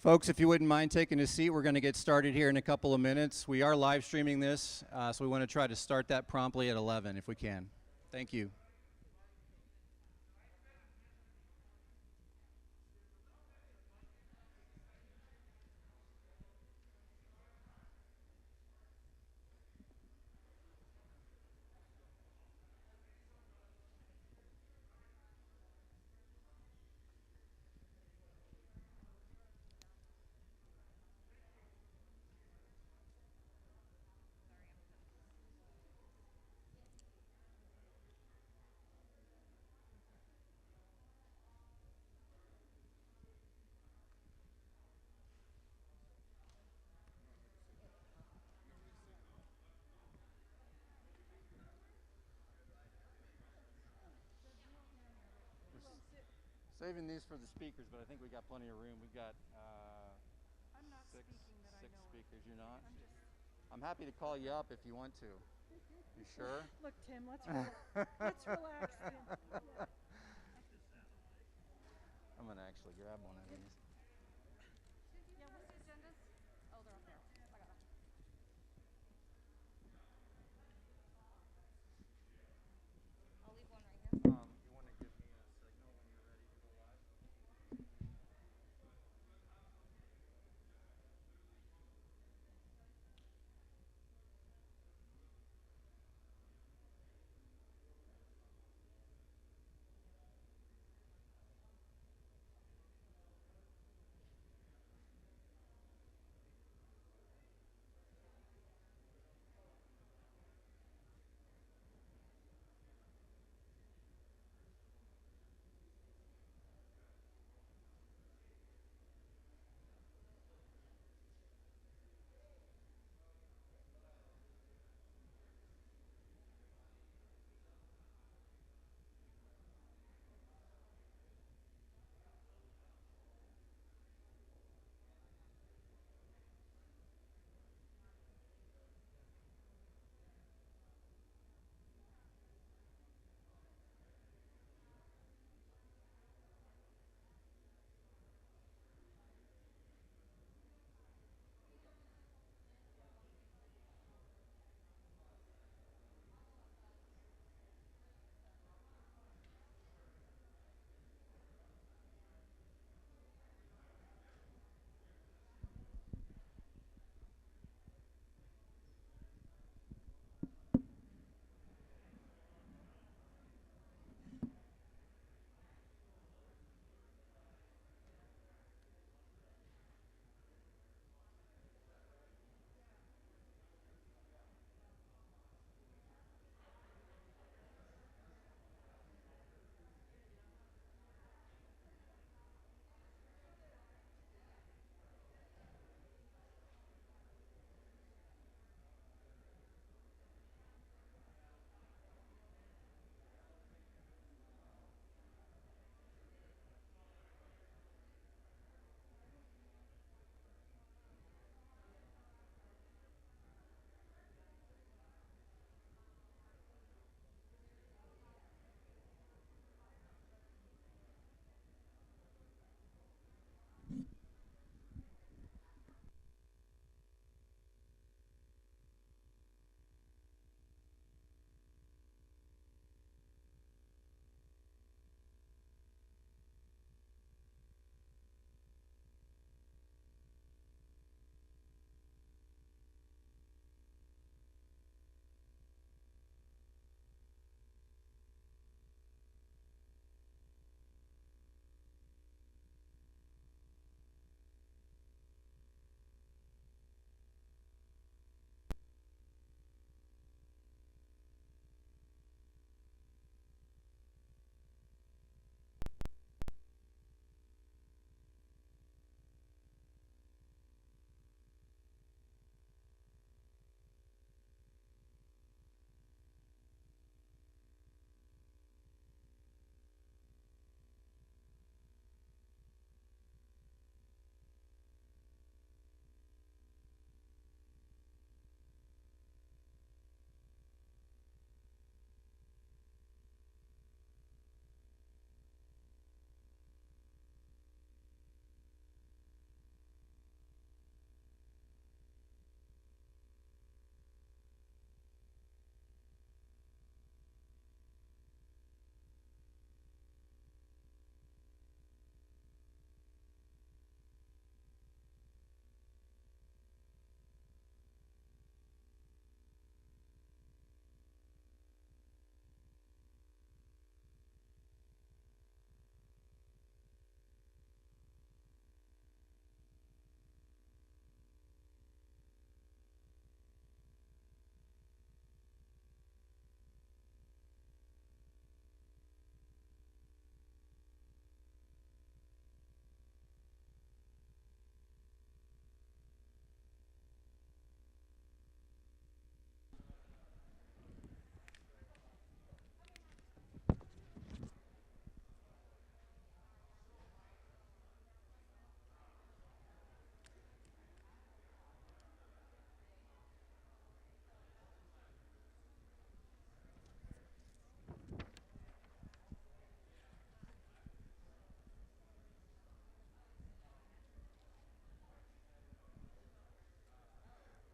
Folks, if you wouldn't mind taking a seat, we're going to get started here in a couple of minutes. We are live streaming this, so we want to try to start that promptly at 11 if we can. Thank you. Saving these for the speakers, but I think we got plenty of room. We've got I'm not six speaking that I know speakers. You're not? I'm I'm happy to call you up if you want to. You sure? Look, Tim, let's let's relax, Tim. Yeah. I'm going to actually grab one of these. Yeah, what's the agendas? Oh, they're up there. I got it. I'll leave one right here. You want to give me a signal when you're ready to go live?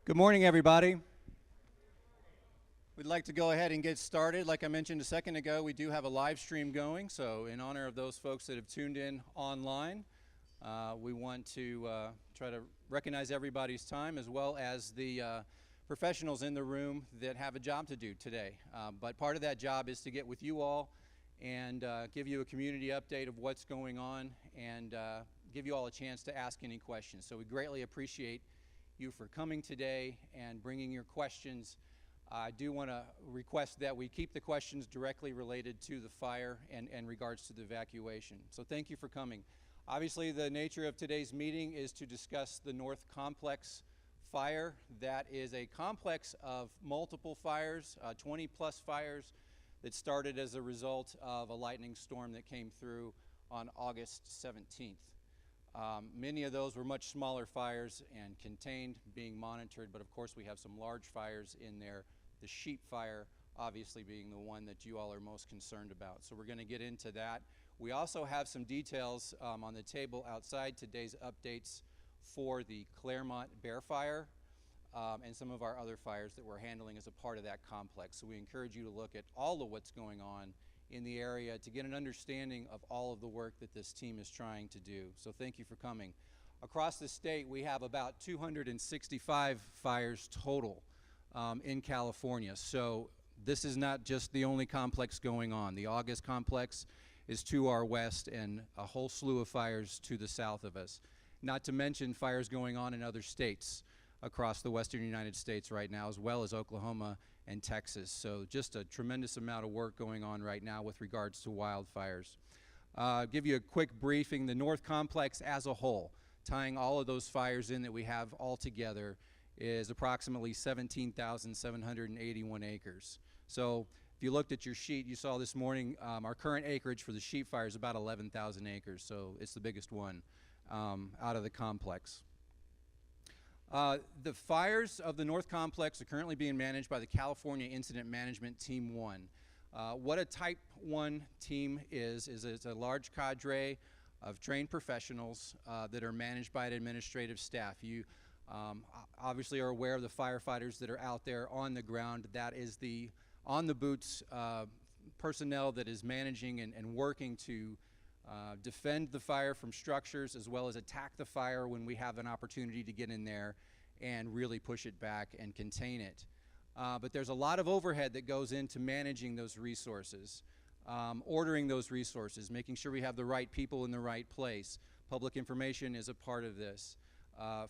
Good morning, everybody. We'd like to go ahead and get started. Like I mentioned a second ago, we do have a live stream going, so in honor of those folks that have tuned in online, we want to try to recognize everybody's time as well as the professionals in the room that have a job to do today. But part of that job is to get with you all and give you a community update of what's going on and give you all a chance to ask any questions. So we greatly appreciate you for coming today and bringing your questions. I do want to request that we keep the questions directly related to the fire and regards to the evacuation. So thank you for coming. Obviously, the nature of today's meeting is to discuss the North Complex fire. That is a complex of multiple fires, 20 plus fires that started as a result of a lightning storm that came through on August 17th. Many of those were much smaller fires and contained, being monitored, but of course we have some large fires in there, the sheep fire obviously being the one that you all are most concerned about. So we're going to get into that. We also have some details on the table outside today's updates for the Claremont Bear Fire and some of our other fires that we're handling as a part of that complex. So we encourage you to look at all of what's going on in the area to get an understanding of all of the work that this team is trying to do. So thank you for coming. Across the state, we have about 265 fires total in California. So this is not just the only complex going on. The August complex is to our west and a whole slew of fires to the south of us. Not to mention fires going on in other states across the western United States right now, as well as Oklahoma and Texas. So just a tremendous amount of work going on right now with regards to wildfires. Give you a quick briefing. The North Complex as a whole, tying all of those fires in that we have all together, is approximately 17,781 acres. So if you looked at your sheet, you saw this morning our current acreage for the sheep fire is about 11,000 acres, so it's the biggest one out of the complex. The fires of the North Complex are currently being managed by the California Incident Management Team 1. What a Type 1 team is it's a large cadre of trained professionals that are managed by an administrative staff. You obviously are aware of the firefighters that are out there on the ground. That is the on-the-boots personnel that is managing and working to defend the fire from structures as well as attack the fire when we have an opportunity to get in there and really push it back and contain it. But there's a lot of overhead that goes into managing those resources, ordering those resources, making sure we have the right people in the right place. Public information is a part of this.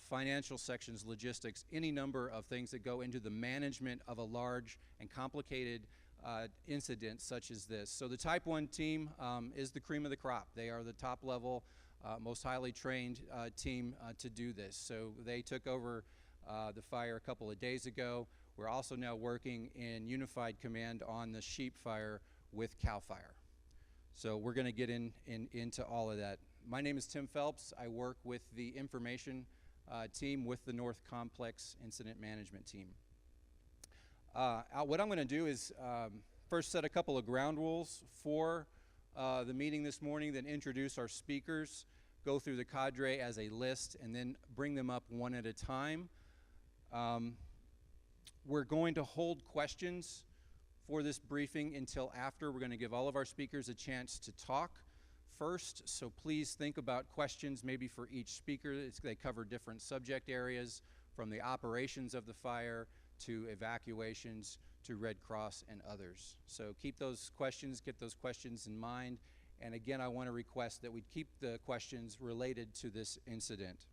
Financial sections, logistics, any number of things that go into the management of a large and complicated incident such as this. So the Type 1 team is the cream of the crop. They are the top level, most highly trained team to do this. So they took over the fire a couple of days ago. We're also now working in unified command on the sheep fire with CAL FIRE. So we're going to get into all of that. My name is Tim Phelps. I work with the information team with the North Complex Incident Management team. What I'm going to do is first set a couple of ground rules for the meeting this morning, then introduce our speakers, go through the cadre as a list, and then bring them up one at a time. We're going to hold questions for this briefing until after. We're going to give all of our speakers a chance to talk first, so please think about questions maybe for each speaker. They cover different subject areas, from the operations of the fire to evacuations to Red Cross and others. So keep those questions, get those questions in mind, and again I want to request that we keep the questions related to this incident.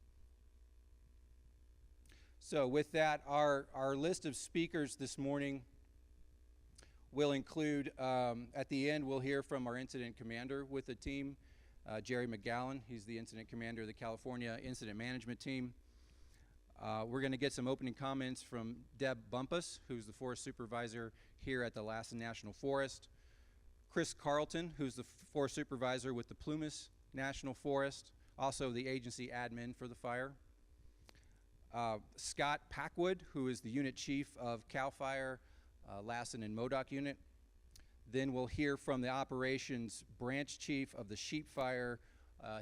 So with that, our list of speakers this morning will include, at the end we'll hear from our incident commander with the team, Jerry McGowan. He's the incident commander of the California Incident Management Team. We're going to get some opening comments from Deb Bumpus, who's the forest supervisor here at the Lassen National Forest. Chris Carlton, who's the forest supervisor with the Plumas National Forest, also the agency admin for the fire. Scott Packwood, who is the unit chief of CAL FIRE, Lassen and Modoc unit. Then we'll hear from the operations branch chief of the sheep fire.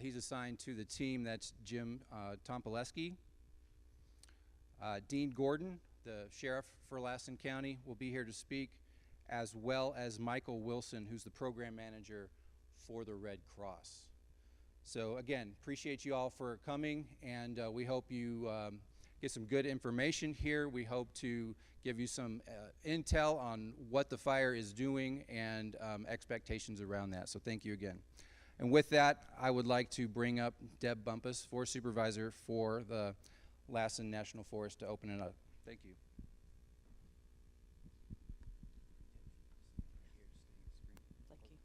He's assigned to the team. That's Jim Tompoleski. Dean Graudin, the sheriff for Lassen County, will be here to speak, as well as Michael Wilson, who's the program manager for the Red Cross. So again, appreciate you all for coming, and we hope you get some good information here. We hope to give you some intel on what the fire is doing and expectations around that. So thank you again. And with that, I would like to bring up Deb Bumpus, Forest Supervisor for the Lassen National Forest, to open it up. Thank you. Thank you.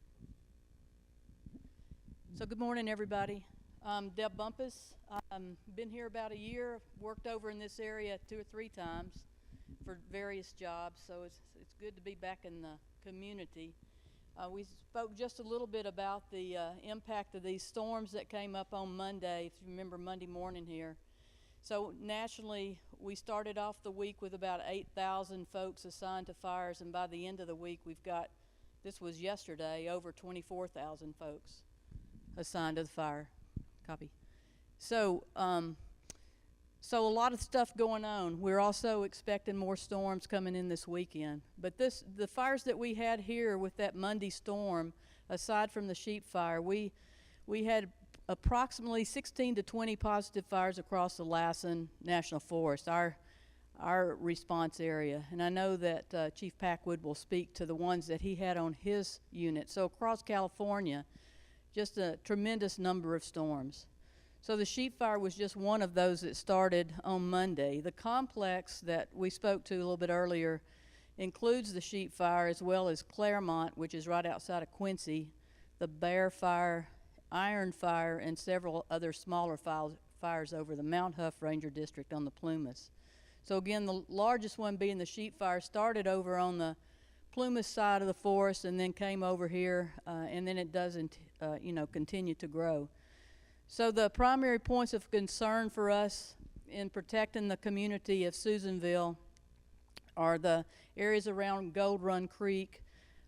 So good morning, everybody. Deb Bumpus. Been here about a year, worked over in this area 2 or 3 times for various jobs, so it's good to be back in the community. We spoke just a little bit about the impact of these storms that came up on Monday, if you remember Monday morning here. So nationally, we started off the week with about 8,000 folks assigned to fires, and by the end of the week, we've got, this was yesterday, over 24,000 folks assigned to the fire. Copy. So, so a lot of stuff going on. We're also expecting more storms coming in this weekend. But the fires that we had here with that Monday storm, aside from the sheep fire, we had approximately 16 to 20 positive fires across the Lassen National Forest, our response area. And I know that Chief Packwood will speak to the ones that he had on his unit. So across California, just a tremendous number of storms. So the sheep fire was just one of those that started on Monday. The complex that we spoke to a little bit earlier includes the sheep fire, as well as Claremont, which is right outside of Quincy, the Bear Fire, Iron Fire, and several other smaller fires over the Mount Huff Ranger District on the Plumas. So again, the largest one being the sheep fire started over on the Plumas side of the forest and then came over here, and then it doesn't, continue to grow. So the primary points of concern for us in protecting the community of Susanville are the areas around Gold Run Creek,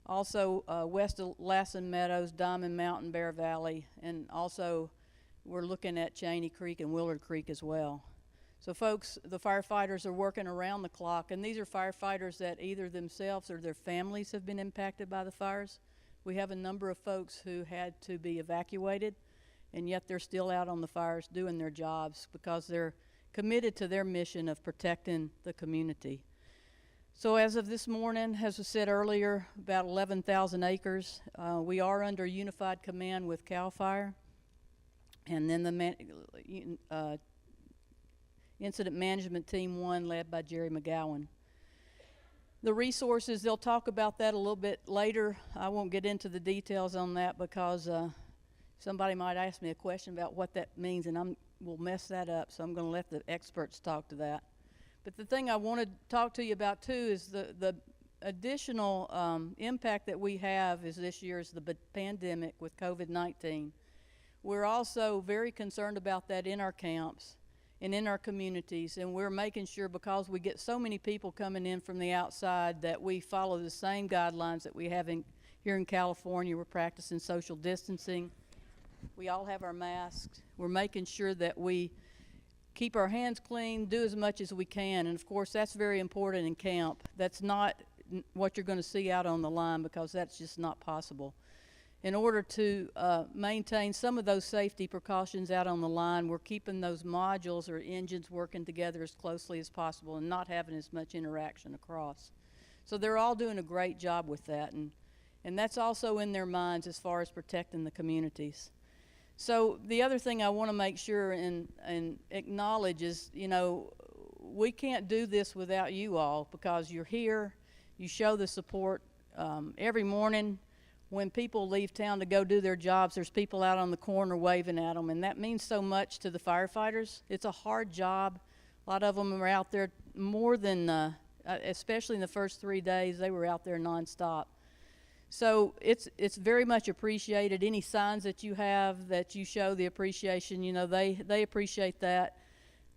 also west of Lassen Meadows, Diamond Mountain, Bear Valley, and also we're looking at Cheney Creek and Willard Creek as well. So folks, the firefighters are working around the clock, and these are firefighters that either themselves or their families have been impacted by the fires. We have a number of folks who had to be evacuated, and yet they're still out on the fires doing their jobs because they're committed to their mission of protecting the community. So as of this morning, as we said earlier, about 11,000 acres. We are under unified command with CAL FIRE, and then the Incident Management Team 1 led by Jerry McGowan. The resources, they'll talk about that a little bit later. I won't get into the details on that because somebody might ask me a question about what that means, and we'll mess that up, so I'm going to let the experts talk to that. But the thing I want to talk to you about, too, is the additional impact that we have is this year is the pandemic with COVID-19. We're also very concerned about that in our camps and in our communities, and we're making sure, because we get so many people coming in from the outside, that we follow the same guidelines that we have here in California. We're practicing social distancing. We all have our masks. We're making sure that we keep our hands clean, do as much as we can, and of course that's very important in camp. That's not what you're going to see out on the line, because that's just not possible. In order to maintain some of those safety precautions out on the line, we're keeping those modules or engines working together as closely as possible and not having as much interaction across. So they're all doing a great job with that, and that's also in their minds as far as protecting the communities. So the other thing I want to make sure and acknowledge is, we can't do this without you all, because you're here, you show the support. Every morning when people leave town to go do their jobs, there's people out on the corner waving at them, and that means so much to the firefighters. It's a hard job. A lot of them are out there more than, especially in the first 3 days, they were out there nonstop. So it's very much appreciated. Any signs that you have that you show the appreciation, they appreciate that.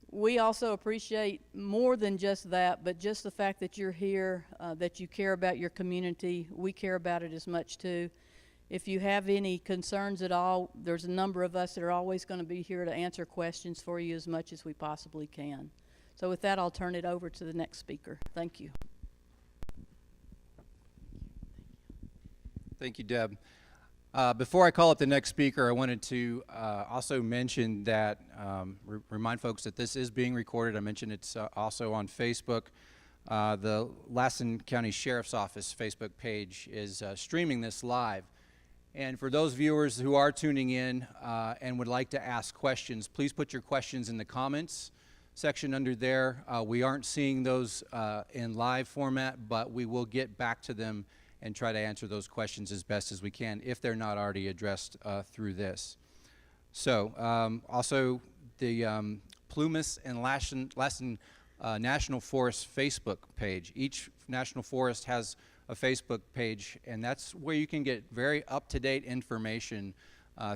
We also appreciate more than just that, but just the fact that you're here, that you care about your community. We care about it as much too. If you have any concerns at all, there's a number of us that are always going to be here to answer questions for you as much as we possibly can. So with that, I'll turn it over to the next speaker. Thank you. Thank you, Deb. Before I call up the next speaker, I wanted to also mention that, remind folks that this is being recorded. I mentioned it's also on Facebook. The Lassen County Sheriff's Office Facebook page is streaming this live. And for those viewers who are tuning in and would like to ask questions, please put your questions in the comments section under there. We aren't seeing those in live format, but we will get back to them and try to answer those questions as best as we can if they're not already addressed through this. So also the Plumas and Lassen National Forest Facebook page. Each National Forest has a Facebook page, and that's where you can get very up-to-date information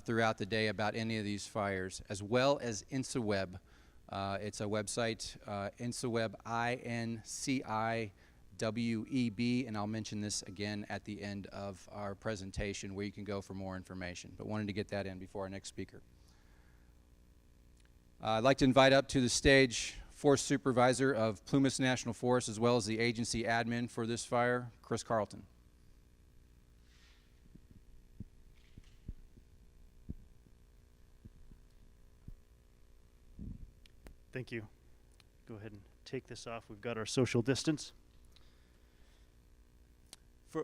throughout the day about any of these fires, as well as INCIWeb. It's a website, INCIWeb, INCIWEB, and I'll mention this again at the end of our presentation where you can go for more information, but wanted to get that in before our next speaker. I'd like to invite up to the stage Forest Supervisor of Plumas National Forest, as well as the agency admin for this fire, Chris Carlton. Thank you. Go ahead and take this off. We've got our social distance.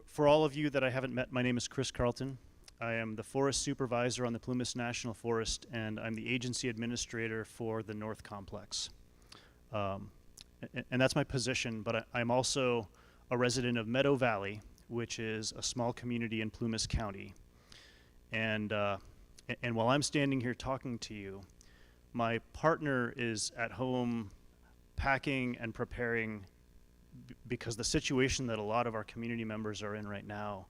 For all of you that I haven't met, my name is Chris Carlton. I am the Forest Supervisor on the Plumas National Forest, and I'm the agency administrator for the North Complex. And that's my position, but I'm also a resident of Meadow Valley, which is a small community in Plumas County. And while I'm standing here talking to you, my partner is at home packing and preparing because the situation that a lot of our community members are in right now,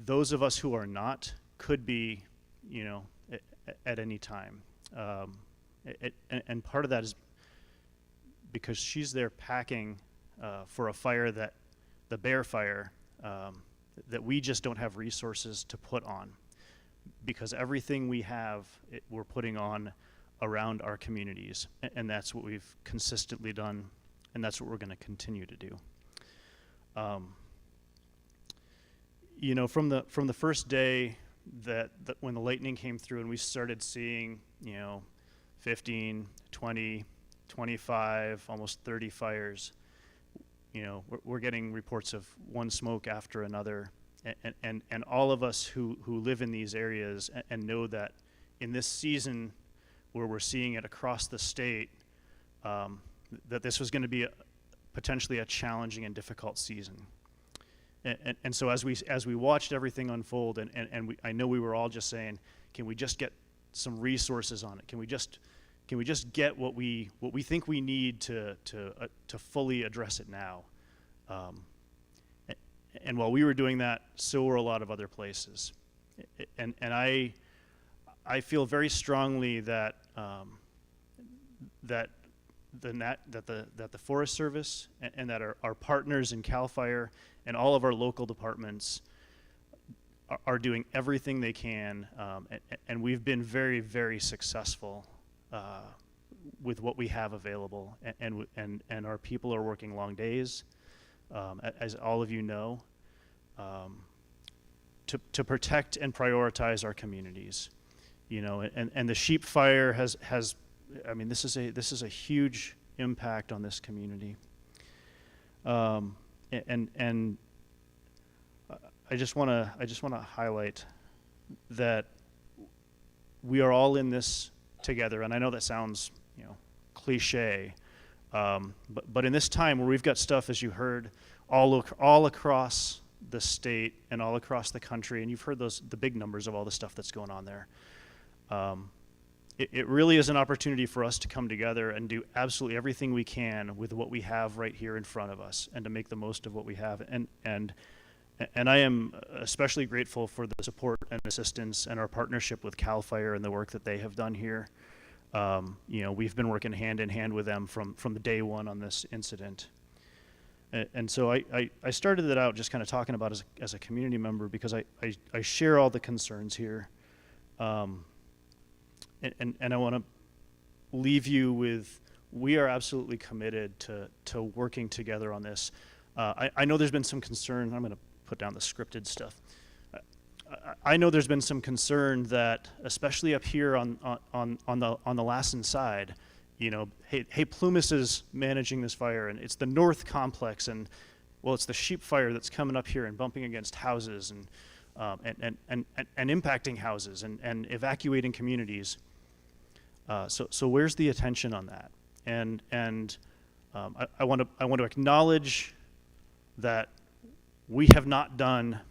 those of us who are not could be, you know, at any time. And part of that is because she's there packing for a fire that, the bear fire, that we just don't have resources to put on, because everything we have, we're putting on around our communities, and that's what we've consistently done, and that's what we're going to continue to do. You know, from the first day that when the lightning came through and we started seeing, you know, 15, 20, 25, almost 30 fires, you know, we're getting reports of one smoke after another, and all of us who live in these areas and know that in this season where we're seeing it across the state, that this was going to be potentially a challenging and difficult season. And so as we watched everything unfold, and I know we were all just saying, can we just get some resources on it? Can we just get what we think we need to fully address it now? And while we were doing that, so were a lot of other places. And I feel very strongly that that the Forest Service and that our partners in CAL FIRE and all of our local departments are doing everything they can, and we've been very, very successful with what we have available, and our people are working long days, as all of you know, to protect and prioritize our communities, you know. And the sheep fire has I mean, this is a huge impact on this community, and I just want to highlight that we are all in this together. And I know that sounds, you know, cliche, but in this time where we've got stuff, as you heard, all across the state and all across the country, and you've heard the big numbers of all the stuff that's going on there. It really is an opportunity for us to come together and do absolutely everything we can with what we have right here in front of us, and to make the most of what we have. And I am especially grateful for the support and assistance and our partnership with CAL FIRE and the work that they have done here. You know, we've been working hand in hand with them from the day one on this incident. And so I started it out just kind of talking about as a community member, because I share all the concerns here. And I want to leave you with we are absolutely committed to working together on this. I know there's been some concern. I'm going to put down the scripted stuff. I know there's been some concern that, especially up here on the Lassen side, you know, hey, Plumas is managing this fire, and it's the North Complex, and well, it's the sheep fire that's coming up here and bumping against houses and impacting houses and evacuating communities. So where's the attention on that? And I want to acknowledge that we have not done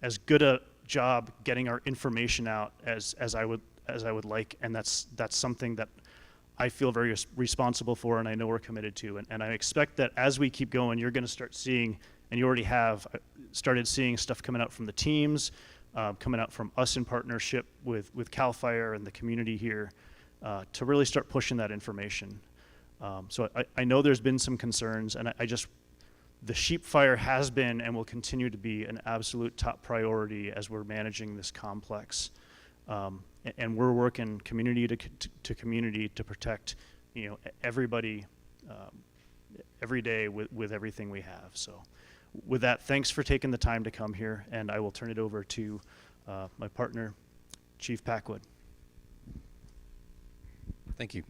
as good a job getting our information out as I would like, and that's something that I feel very responsible for, and I know we're committed to. And I expect that as we keep going, you're going to start seeing, and you already have started seeing stuff coming out from the teams, coming out from us in partnership with CAL FIRE and the community here, to really start pushing that information. So I know there's been some concerns, and the sheep fire has been and will continue to be an absolute top priority as we're managing this complex. And we're working community to community to protect, you know, everybody every day with everything we have. So with that, thanks for taking the time to come here, and I will turn it over to my partner, Chief Packwood. Thank you.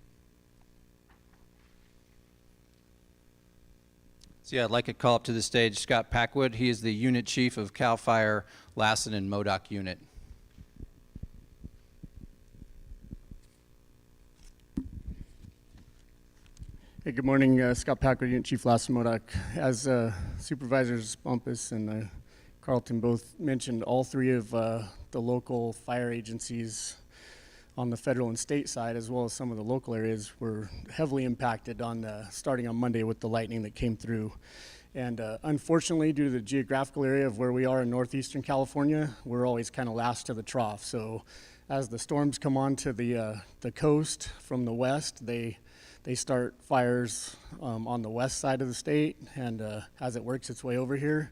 So yeah, I'd like to call up to the stage Scott Packwood. He is the unit chief of CAL FIRE Lassen and Modoc unit. Hey, good morning, Scott Packwood, Unit Chief Lassen Modoc. As Supervisors Bumpus and Carlton both mentioned, all three of the local fire agencies on the federal and state side, as well as some of the local areas, were heavily impacted starting on Monday with the lightning that came through. And unfortunately, due to the geographical area of where we are in northeastern California, we're always kind of last to the trough. So as the storms come onto the coast from the west, they start fires on the west side of the state, and as it works its way over here,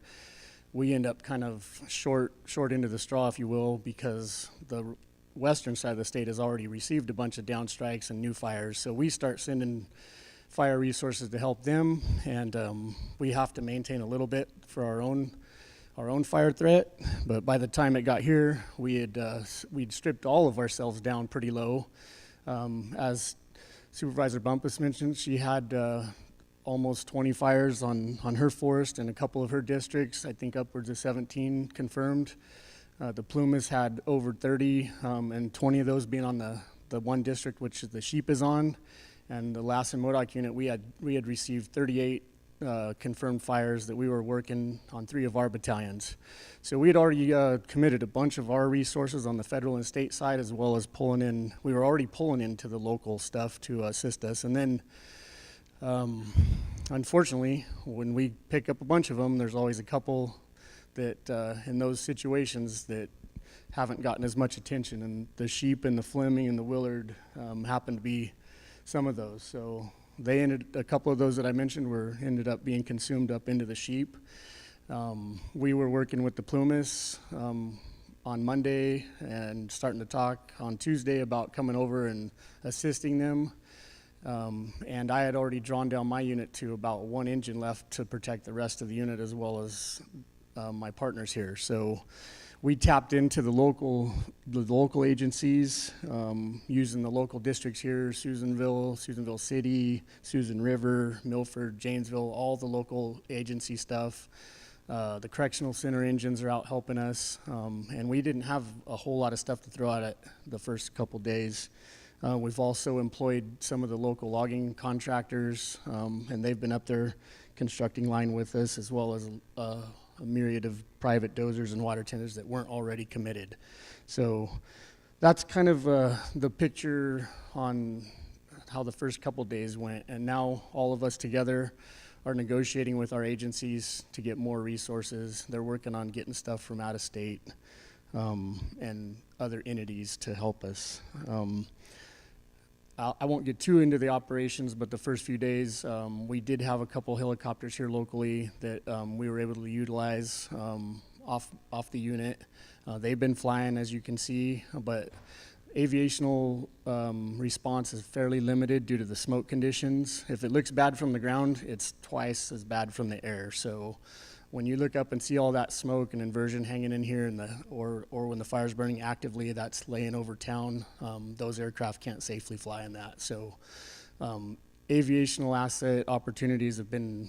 we end up kind of short into the straw, if you will, because the western side of the state has already received a bunch of downstrikes and new fires. So we start sending fire resources to help them, and we have to maintain a little bit for our own fire threat. But by the time it got here, we'd stripped all of ourselves down pretty low. As Supervisor Bumpus mentioned, she had almost 20 fires on her forest and a couple of her districts, I think upwards of 17 confirmed. The Plumas had over 30, and 20 of those being on the one district which the sheep is on. And the Lassen Modoc unit, we had received 38 confirmed fires that we were working on 3 of our battalions. So we had already committed a bunch of our resources on the federal and state side, as well as we were already pulling into the local stuff to assist us. And then, unfortunately, when we pick up a bunch of them, there's always a couple that in those situations that haven't gotten as much attention, and the sheep and the Fleming and the Willard happen to be some of those. So a couple of those that I mentioned ended up being consumed up into the sheep. We were working with the Plumas on Monday and starting to talk on Tuesday about coming over and assisting them. And I had already drawn down my unit to about 1 engine left to protect the rest of the unit, as well as my partners here. So we tapped into the local agencies, using the local districts here: Susanville City, Susan River, Milford, Janesville, all the local agency stuff. The correctional center engines are out helping us, and we didn't have a whole lot of stuff to throw at it the first couple days. We've also employed some of the local logging contractors, and they've been up there constructing line with us, as well as a myriad of private dozers and water tenders that weren't already committed. So that's kind of the picture on how the first couple days went. And now all of us together are negotiating with our agencies to get more resources. They're working on getting stuff from out of state and other entities to help us. I won't get too into the operations, but the first few days, we did have a couple helicopters here locally that we were able to utilize off the unit. They've been flying, as you can see, but Aviational response is fairly limited due to the smoke conditions. If it looks bad from the ground, it's twice as bad from the air. So when you look up and see all that smoke and inversion hanging in here, or when the fire's burning actively, that's laying over town, those aircraft can't safely fly in that. So aviational asset opportunities have been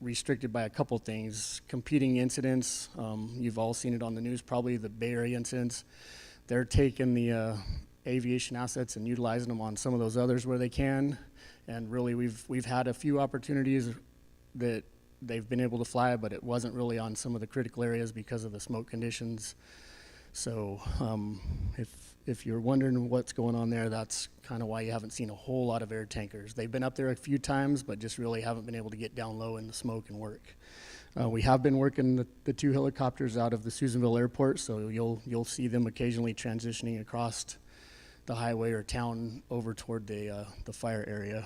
restricted by a couple things. Competing incidents, you've all seen it on the news, probably the Bay Area incidents. They're taking the aviation assets and utilizing them on some of those others where they can. And really, we've had a few opportunities that they've been able to fly, but it wasn't really on some of the critical areas because of the smoke conditions. So if you're wondering what's going on there, that's kind of why you haven't seen a whole lot of air tankers. They've been up there a few times, but just really haven't been able to get down low in the smoke and work. We have been working the 2 helicopters out of the Susanville Airport, so you'll see them occasionally transitioning across the highway or town over toward the fire area.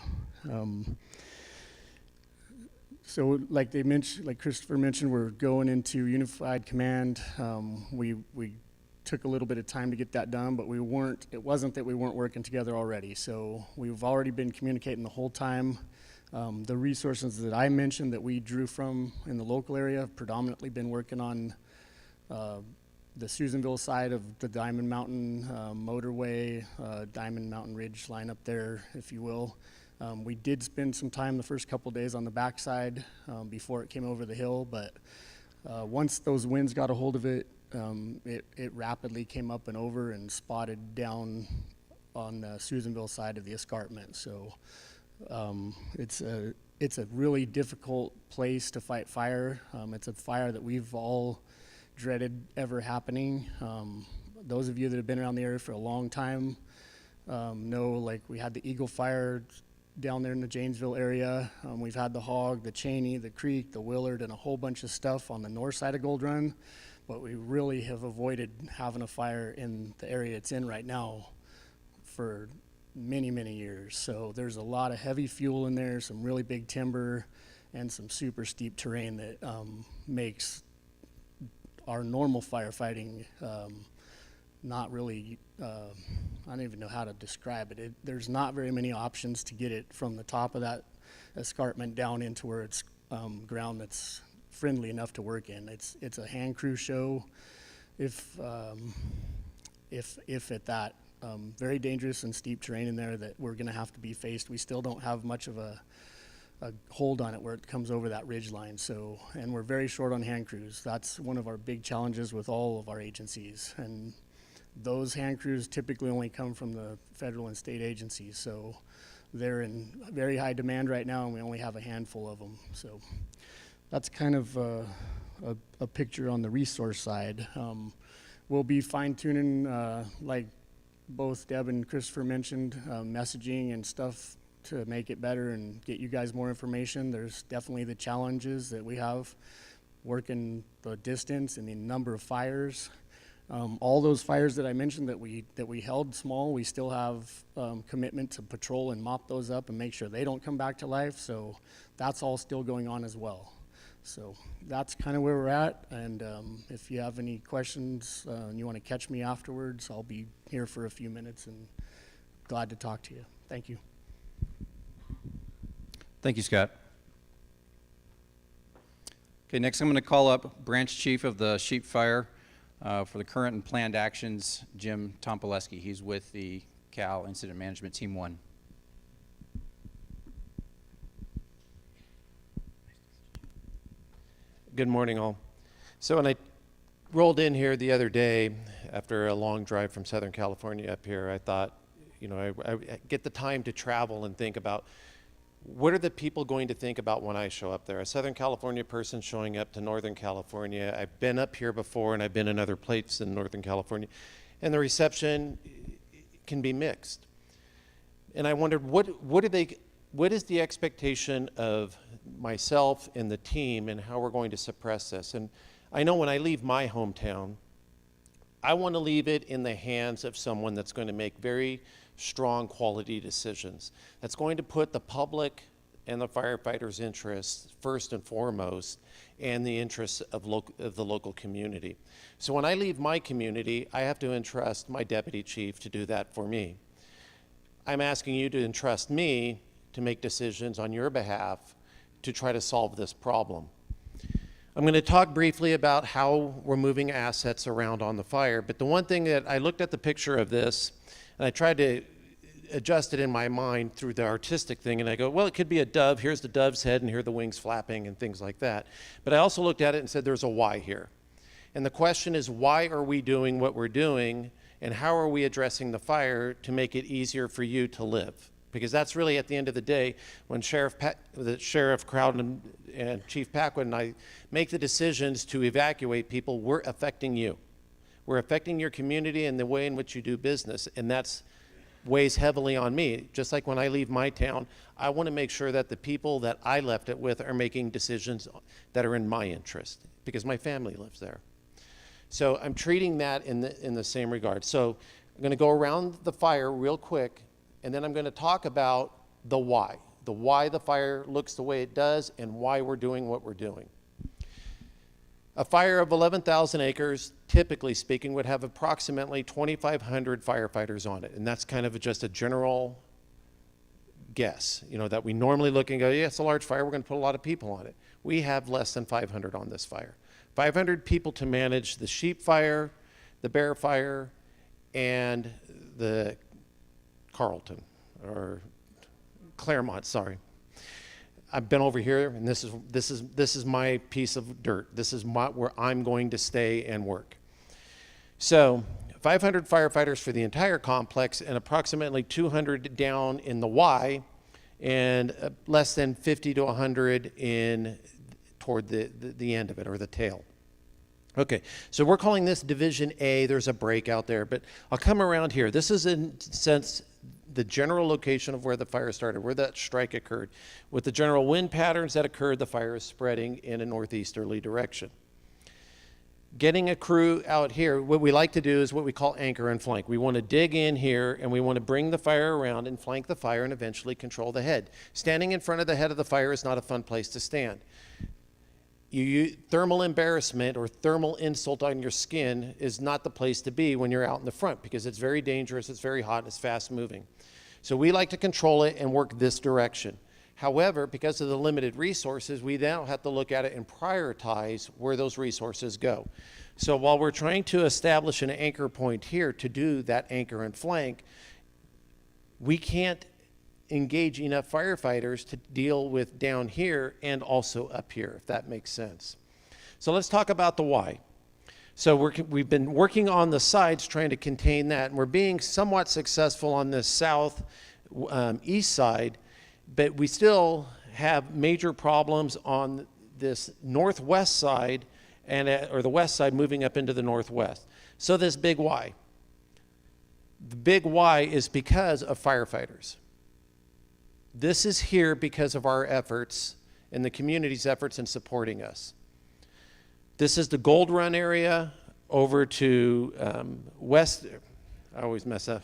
So like Christopher mentioned, we're going into unified command. We took a little bit of time to get that done, but it wasn't that we weren't working together already. So we've already been communicating the whole time. The resources that I mentioned that we drew from in the local area have predominantly been working on the Susanville side of the Diamond Mountain motorway, Diamond Mountain Ridge line up there, if you will. We did spend some time the first couple days on the backside before it came over the hill, but once those winds got a hold of it, it rapidly came up and over and spotted down on the Susanville side of the escarpment. So it's a really difficult place to fight fire. It's a fire that we've all dreaded ever happening. Those of you that have been around the area for a long time know, like, we had the Eagle Fire down there in the Janesville area. We've had the Hog, the Cheney, the Creek, the Willard, and a whole bunch of stuff on the north side of Gold Run, but we really have avoided having a fire in the area it's in right now for many, many years. So there's a lot of heavy fuel in there, some really big timber, and some super steep terrain that makes our normal firefighting not really, I don't even know how to describe it. There's not very many options to get it from the top of that escarpment down into where it's ground that's friendly enough to work in. It's a hand crew show, if at that. Very dangerous and steep terrain in there that we're going to have to be faced. We still don't have much of a hold on it where it comes over that ridge line. So, and we're very short on hand crews. That's one of our big challenges with all of our agencies. And those hand crews typically only come from the federal and state agencies. So they're in very high demand right now, and we only have a handful of them. So that's kind of a picture on the resource side. We'll be fine-tuning, like both Deb and Christopher mentioned, messaging and stuff to make it better and get you guys more information. There's definitely the challenges that we have working the distance and the number of fires. All those fires that I mentioned that we held small, we still have commitment to patrol and mop those up and make sure they don't come back to life. So that's all still going on as well. So that's kind of where we're at. And if you have any questions and you want to catch me afterwards, I'll be here for a few minutes and glad to talk to you. Thank you. Thank you, Scott. Okay, next I'm going to call up Branch Chief of the Sheep Fire for the current and planned actions, Jim Tompoleski. He's with the Cal Incident Management Team 1. Good morning, all. So when I rolled in here the other day after a long drive from Southern California up here, I thought, you know, I get the time to travel and think about what are the people going to think about when I show up there? A Southern California person showing up to Northern California. I've been up here before and I've been in other places in Northern California, and the reception can be mixed. And I wondered, what is the expectation of myself and the team and how we're going to suppress this? And I know when I leave my hometown, I want to leave it in the hands of someone that's going to make very strong quality decisions, that's going to put the public and the firefighters' interests first and foremost, and the interests of the local community. So when I leave my community, I have to entrust my deputy chief to do that for me. I'm asking you to entrust me to make decisions on your behalf to try to solve this problem. I'm going to talk briefly about how we're moving assets around on the fire, but the one thing that I looked at the picture of this, and I tried to adjust it in my mind through the artistic thing, and I go, well, it could be a dove. Here's the dove's head, and here are the wings flapping and things like that. But I also looked at it and said there's a why here. And the question is, why are we doing what we're doing, and how are we addressing the fire to make it easier for you to live? Because that's really, at the end of the day, when Sheriff Graudin and Chief Packwood and I make the decisions to evacuate people, we're affecting you. We're affecting your community and the way in which you do business, and that's weighs heavily on me. Just like when I leave my town, I want to make sure that the people that I left it with are making decisions that are in my interest, because my family lives there. So I'm treating that in the same regard. So I'm going to go around the fire real quick, and then I'm going to talk about the why the fire looks the way it does, and why we're doing what we're doing. A fire of 11,000 acres, typically speaking, would have approximately 2,500 firefighters on it. And that's kind of just a general guess, that we normally look and go, yeah, it's a large fire, we're going to put a lot of people on it. We have less than 500 on this fire. 500 people to manage the sheep fire, the bear fire, and the Carlton, or Claremont, sorry. I've been over here, and this is my piece of dirt. This is where I'm going to stay and work. So 500 firefighters for the entire complex, and approximately 200 down in the Y, and less than 50 to 100 toward the end of it, or the tail. Okay, so we're calling this Division A. There's a break out there, but I'll come around here. This is, in a sense, the general location of where the fire started, where that strike occurred. With the general wind patterns that occurred, the fire is spreading in a northeasterly direction. Getting a crew out here, what we like to do is what we call anchor and flank. We want to dig in here, and we want to bring the fire around and flank the fire and eventually control the head. Standing in front of the head of the fire is not a fun place to stand. Thermal embarrassment or thermal insult on your skin is not the place to be when you're out in the front, because it's very dangerous, it's very hot, and it's fast moving. So we like to control it and work this direction. However, because of the limited resources, we now have to look at it and prioritize where those resources go. So while we're trying to establish an anchor point here to do that anchor and flank, we can't engage enough firefighters to deal with down here and also up here, if that makes sense. So let's talk about the why. So we've been working on the sides trying to contain that, and we're being somewhat successful on this south east side, but we still have major problems on this northwest side, or the west side moving up into the northwest. So this big why. The big why is because of firefighters. This is here because of our efforts and the community's efforts in supporting us. This is the Gold Run area over to west, I always mess up,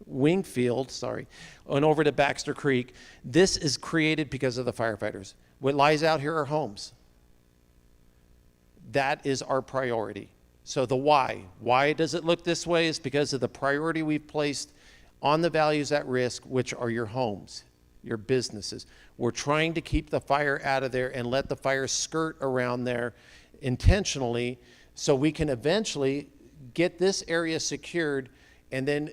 Wingfield, sorry, and over to Baxter Creek. This is created because of the firefighters. What lies out here are homes. That is our priority. So the why. Why does it look this way is because of the priority we've placed on the values at risk, which are your homes, your businesses. We're trying to keep the fire out of there and let the fire skirt around there intentionally so we can eventually get this area secured and then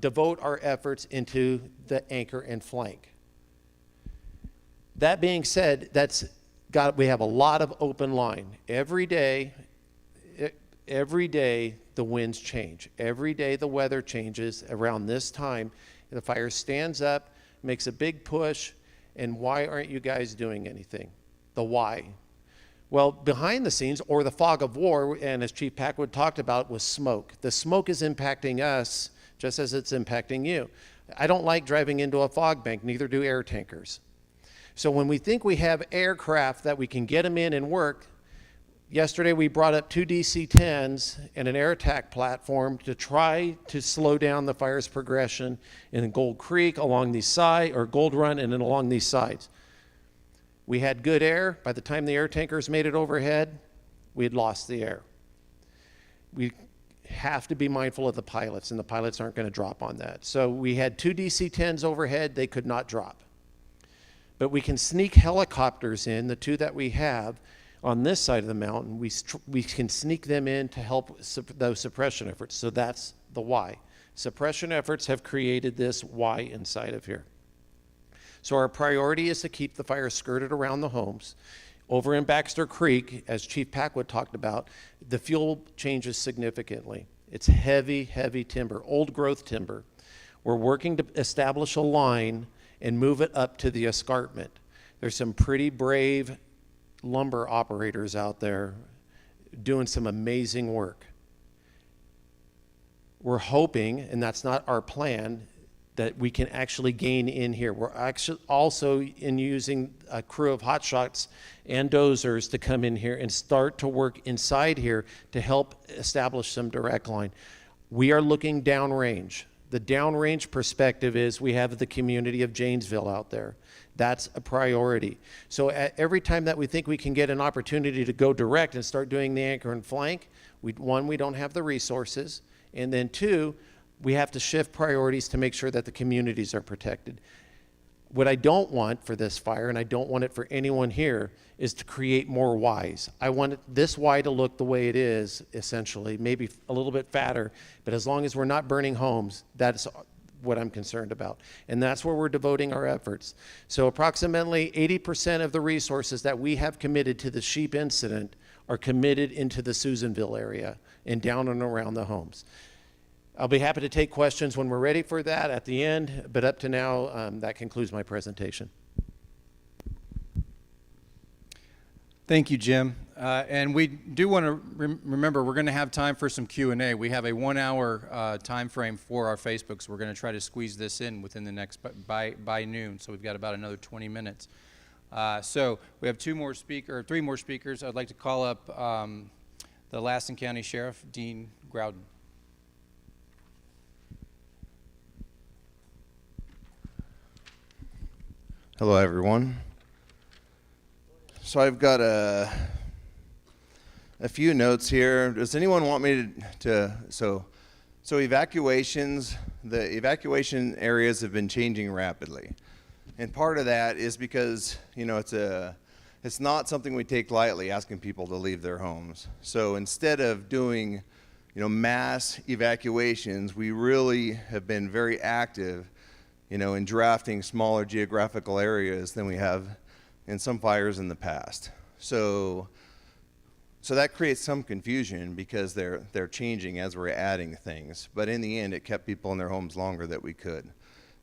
devote our efforts into the anchor and flank. That being said, we have a lot of open line. Every day the winds change. Every day the weather changes around this time. The fire stands up, makes a big push, and why aren't you guys doing anything? The why. Well, behind the scenes, or the fog of war, and as Chief Packwood talked about, was smoke. The smoke is impacting us just as it's impacting you. I don't like driving into a fog bank, neither do air tankers. So when we think we have aircraft that we can get them in and work, Yesterday, we brought up 2 DC-10s and an air attack platform to try to slow down the fire's progression in Gold Creek along these sides, or Gold Run and then along these sides. We had good air. By the time the air tankers made it overhead, we had lost the air. We have to be mindful of the pilots, and the pilots aren't going to drop on that. So we had 2 DC-10s overhead. They could not drop. But we can sneak helicopters in, the 2 that we have, on this side of the mountain. We can sneak them in to help those suppression efforts. So that's the why. Suppression efforts have created this why inside of here. So our priority is to keep the fire skirted around the homes. Over in Baxter Creek, as Chief Packwood talked about, the fuel changes significantly. It's heavy, heavy timber, old growth timber. We're working to establish a line and move it up to the escarpment. There's some pretty brave lumber operators out there doing some amazing work. We're hoping, and that's not our plan, that we can actually gain in here. We're actually also using a crew of hotshots and dozers to come in here and start to work inside here to help establish some direct line. We are looking downrange. The downrange perspective is we have the community of Janesville out there. That's a priority. So every time that we think we can get an opportunity to go direct and start doing the anchor and flank, one, we don't have the resources, and then 2, we have to shift priorities to make sure that the communities are protected. What I don't want for this fire, and I don't want it for anyone here, is to create more Ys. I want this Y to look the way it is, essentially, maybe a little bit fatter, but as long as we're not burning homes, that's what I'm concerned about. And that's where we're devoting our efforts. So approximately 80% of the resources that we have committed to the sheep incident are committed into the Susanville area and down and around the homes. I'll be happy to take questions when we're ready for that at the end, but up to now, that concludes my presentation. Thank you, Jim. And we do want to remember we're going to have time for some Q&A. We have a 1-hour time frame for our Facebook, so we're going to try to squeeze this in within the next by noon. So we've got about another 20 minutes. So we have 3 more speakers. I'd like to call up the Lassen County Sheriff, Dean Graudin. Hello, everyone. So I've got a few notes here. Does anyone want me to so evacuations, the evacuation areas have been changing rapidly. And part of that is because, it's not something we take lightly, asking people to leave their homes. So instead of doing, mass evacuations, we really have been very active, in drafting smaller geographical areas than we have in some fires in the past. So that creates some confusion because they're changing as we're adding things. But in the end, it kept people in their homes longer than we could.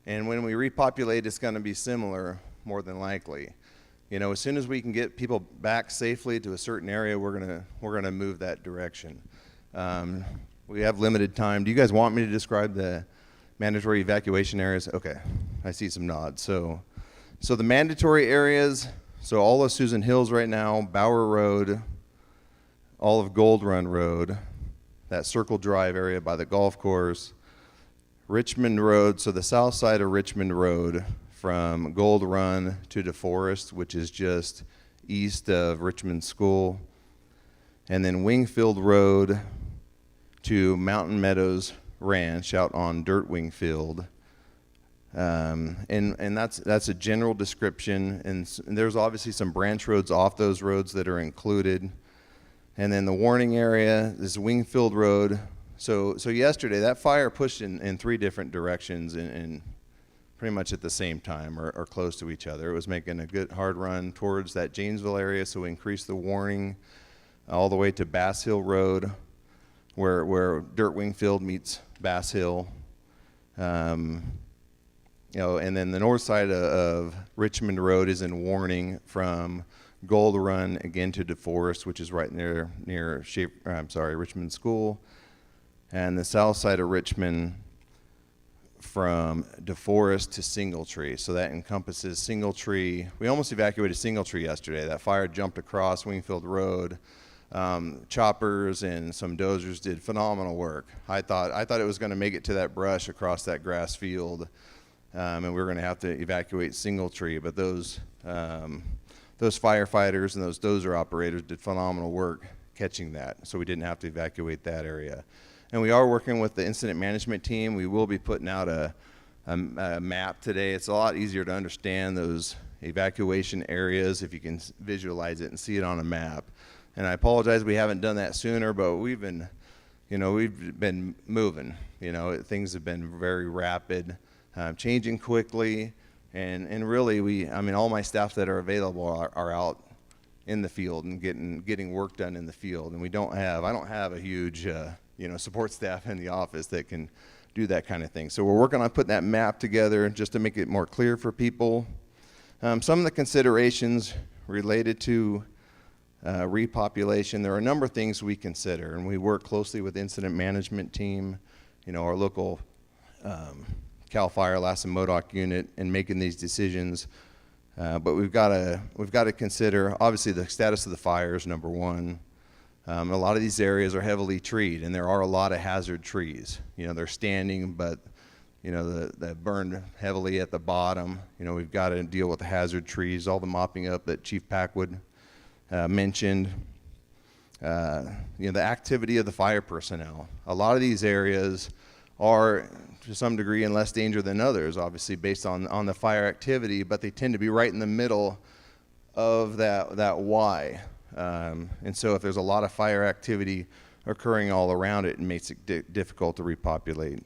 And when we repopulate, it's going to be similar, more than likely. As soon as we can get people back safely to a certain area, we're gonna move that direction. We have limited time. Do you guys want me to describe the mandatory evacuation areas? Okay, I see some nods. So the mandatory areas, so all of Susan Hills right now, Bower Road, all of Gold Run Road, that Circle Drive area by the golf course, Richmond Road, so the south side of Richmond Road from Gold Run to DeForest, which is just east of Richmond School, and then Wingfield Road to Mountain Meadows Ranch out on Dirt Wingfield. And that's a general description, and there's obviously some branch roads off those roads that are included. And then the warning area is Wingfield Road. So yesterday that fire pushed in 3 different directions and pretty much at the same time or close to each other. It was making a good hard run towards that Janesville area, so we increased the warning all the way to Bass Hill Road, where Dirt Wingfield meets Bass Hill. And then the north side of Richmond Road is in warning from Gold Run again to DeForest, which is right near Richmond School, and the south side of Richmond from DeForest to Singletree. So that encompasses Singletree. We almost evacuated Singletree yesterday. That fire jumped across Wingfield Road, choppers and some dozers did phenomenal work. I thought it was going to make it to that brush across that grass field, and we were going to have to evacuate single tree. But those firefighters and those dozer operators did phenomenal work catching that, so we didn't have to evacuate that area. And we are working with the incident management team. We will be putting out a map today. It's a lot easier to understand those evacuation areas if you can visualize it and see it on a map. And I apologize we haven't done that sooner, but we've been moving. Things have been very rapid, changing quickly, and really all my staff that are available are out in the field and getting work done in the field. And I don't have a huge support staff in the office that can do that kind of thing. So we're working on putting that map together just to make it more clear for people. Some of the considerations related to repopulation, there are a number of things we consider, and we work closely with the incident management team, our local CAL FIRE Lassen MODOC unit in making these decisions. But we've got to consider, obviously, the status of the fires, number one. A lot of these areas are heavily treed, and there are a lot of hazard trees. They're standing, but they burned heavily at the bottom. We've got to deal with the hazard trees, all the mopping up that Chief Packwood mentioned. The activity of the fire personnel. A lot of these areas are, to some degree, in less danger than others, obviously based on the fire activity, but they tend to be right in the middle of that Y. And so if there's a lot of fire activity occurring all around it, it makes it difficult to repopulate.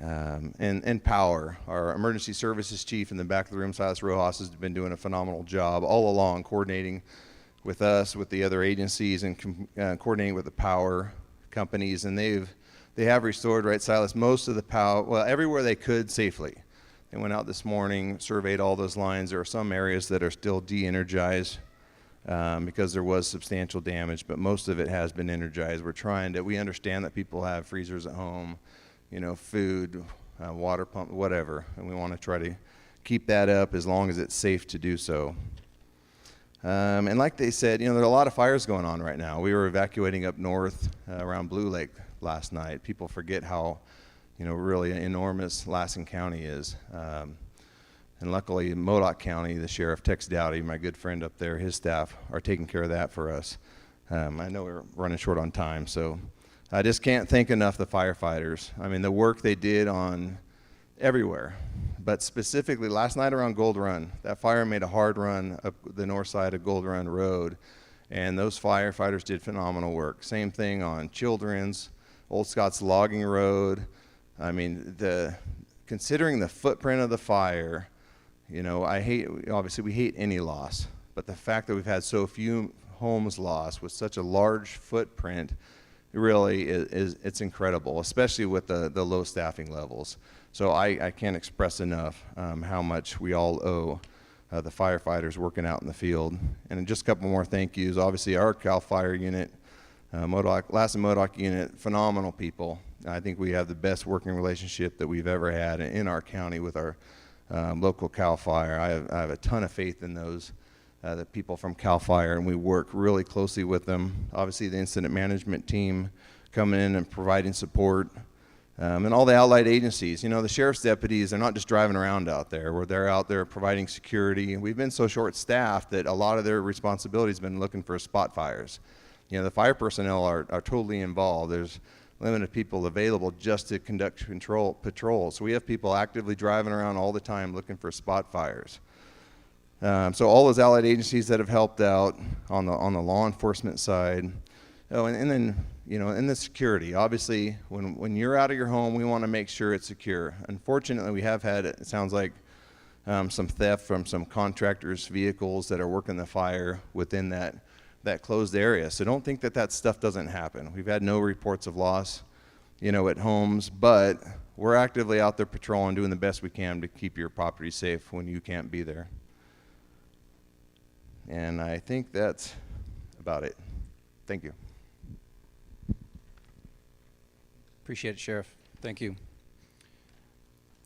And power. Our emergency services chief in the back of the room, Silas Rojas, has been doing a phenomenal job all along, coordinating with us, with the other agencies, and coordinating with the power companies. And they have restored, right, Silas, most of the power, well, everywhere they could safely. They went out this morning, surveyed all those lines. There are some areas that are still de-energized because there was substantial damage, but most of it has been energized. We understand that people have freezers at home, food, water pump, whatever, and we want to try to keep that up as long as it's safe to do so. And like they said, there are a lot of fires going on right now. We were evacuating up north around Blue Lake last night. People forget how, really enormous Lassen County is. And luckily, Modoc County, the sheriff, Tex Dowdy, my good friend up there, his staff are taking care of that for us. I know we're running short on time, so I just can't thank enough the firefighters. The work they did on everywhere, but specifically last night around Gold Run, that fire made a hard run up the north side of Gold Run Road, and those firefighters did phenomenal work. Same thing on Children's, Old Scott's Logging Road. Considering the footprint of the fire, obviously we hate any loss, but the fact that we've had so few homes lost with such a large footprint, really it's incredible, especially with the low staffing levels. So I can't express enough how much we all owe the firefighters working out in the field. And just a couple more thank yous. Obviously our CAL FIRE unit, Lassen MODOC unit, phenomenal people. I think we have the best working relationship that we've ever had in our county with our local CAL FIRE. I have a ton of faith in those the people from CAL FIRE, and we work really closely with them. Obviously the incident management team coming in and providing support, and all the allied agencies. The sheriff's deputies, they're not just driving around out there. They're out there providing security. We've been so short-staffed that a lot of their responsibility has been looking for spot fires. The fire personnel are totally involved. There's limited people available just to conduct patrols. So we have people actively driving around all the time looking for spot fires. So all those allied agencies that have helped out on the law enforcement side. Oh, and then in the security. Obviously, when you're out of your home, we want to make sure it's secure. Unfortunately, we have had, it sounds like, some theft from some contractors' vehicles that are working the fire within that closed area. So don't think that stuff doesn't happen. We've had no reports of loss, at homes, but we're actively out there patrolling, doing the best we can to keep your property safe when you can't be there. And I think that's about it. Thank you. Appreciate it, Sheriff. Thank you.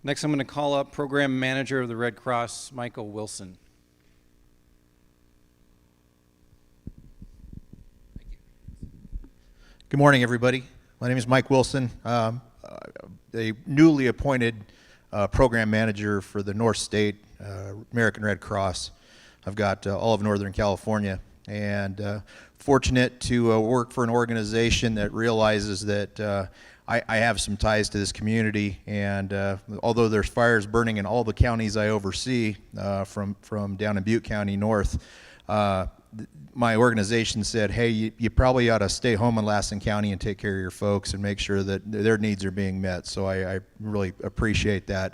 Next, I'm going to call up Program Manager of the Red Cross, Michael Wilson. Good morning, everybody. My name is Mike Wilson, a newly appointed program manager for the North State American Red Cross. I've got all of Northern California, and fortunate to work for an organization that realizes that I have some ties to this community, and although there's fires burning in all the counties I oversee, from down in Butte County north, my organization said, hey, you probably ought to stay home in Lassen County and take care of your folks and make sure that their needs are being met. So I really appreciate that.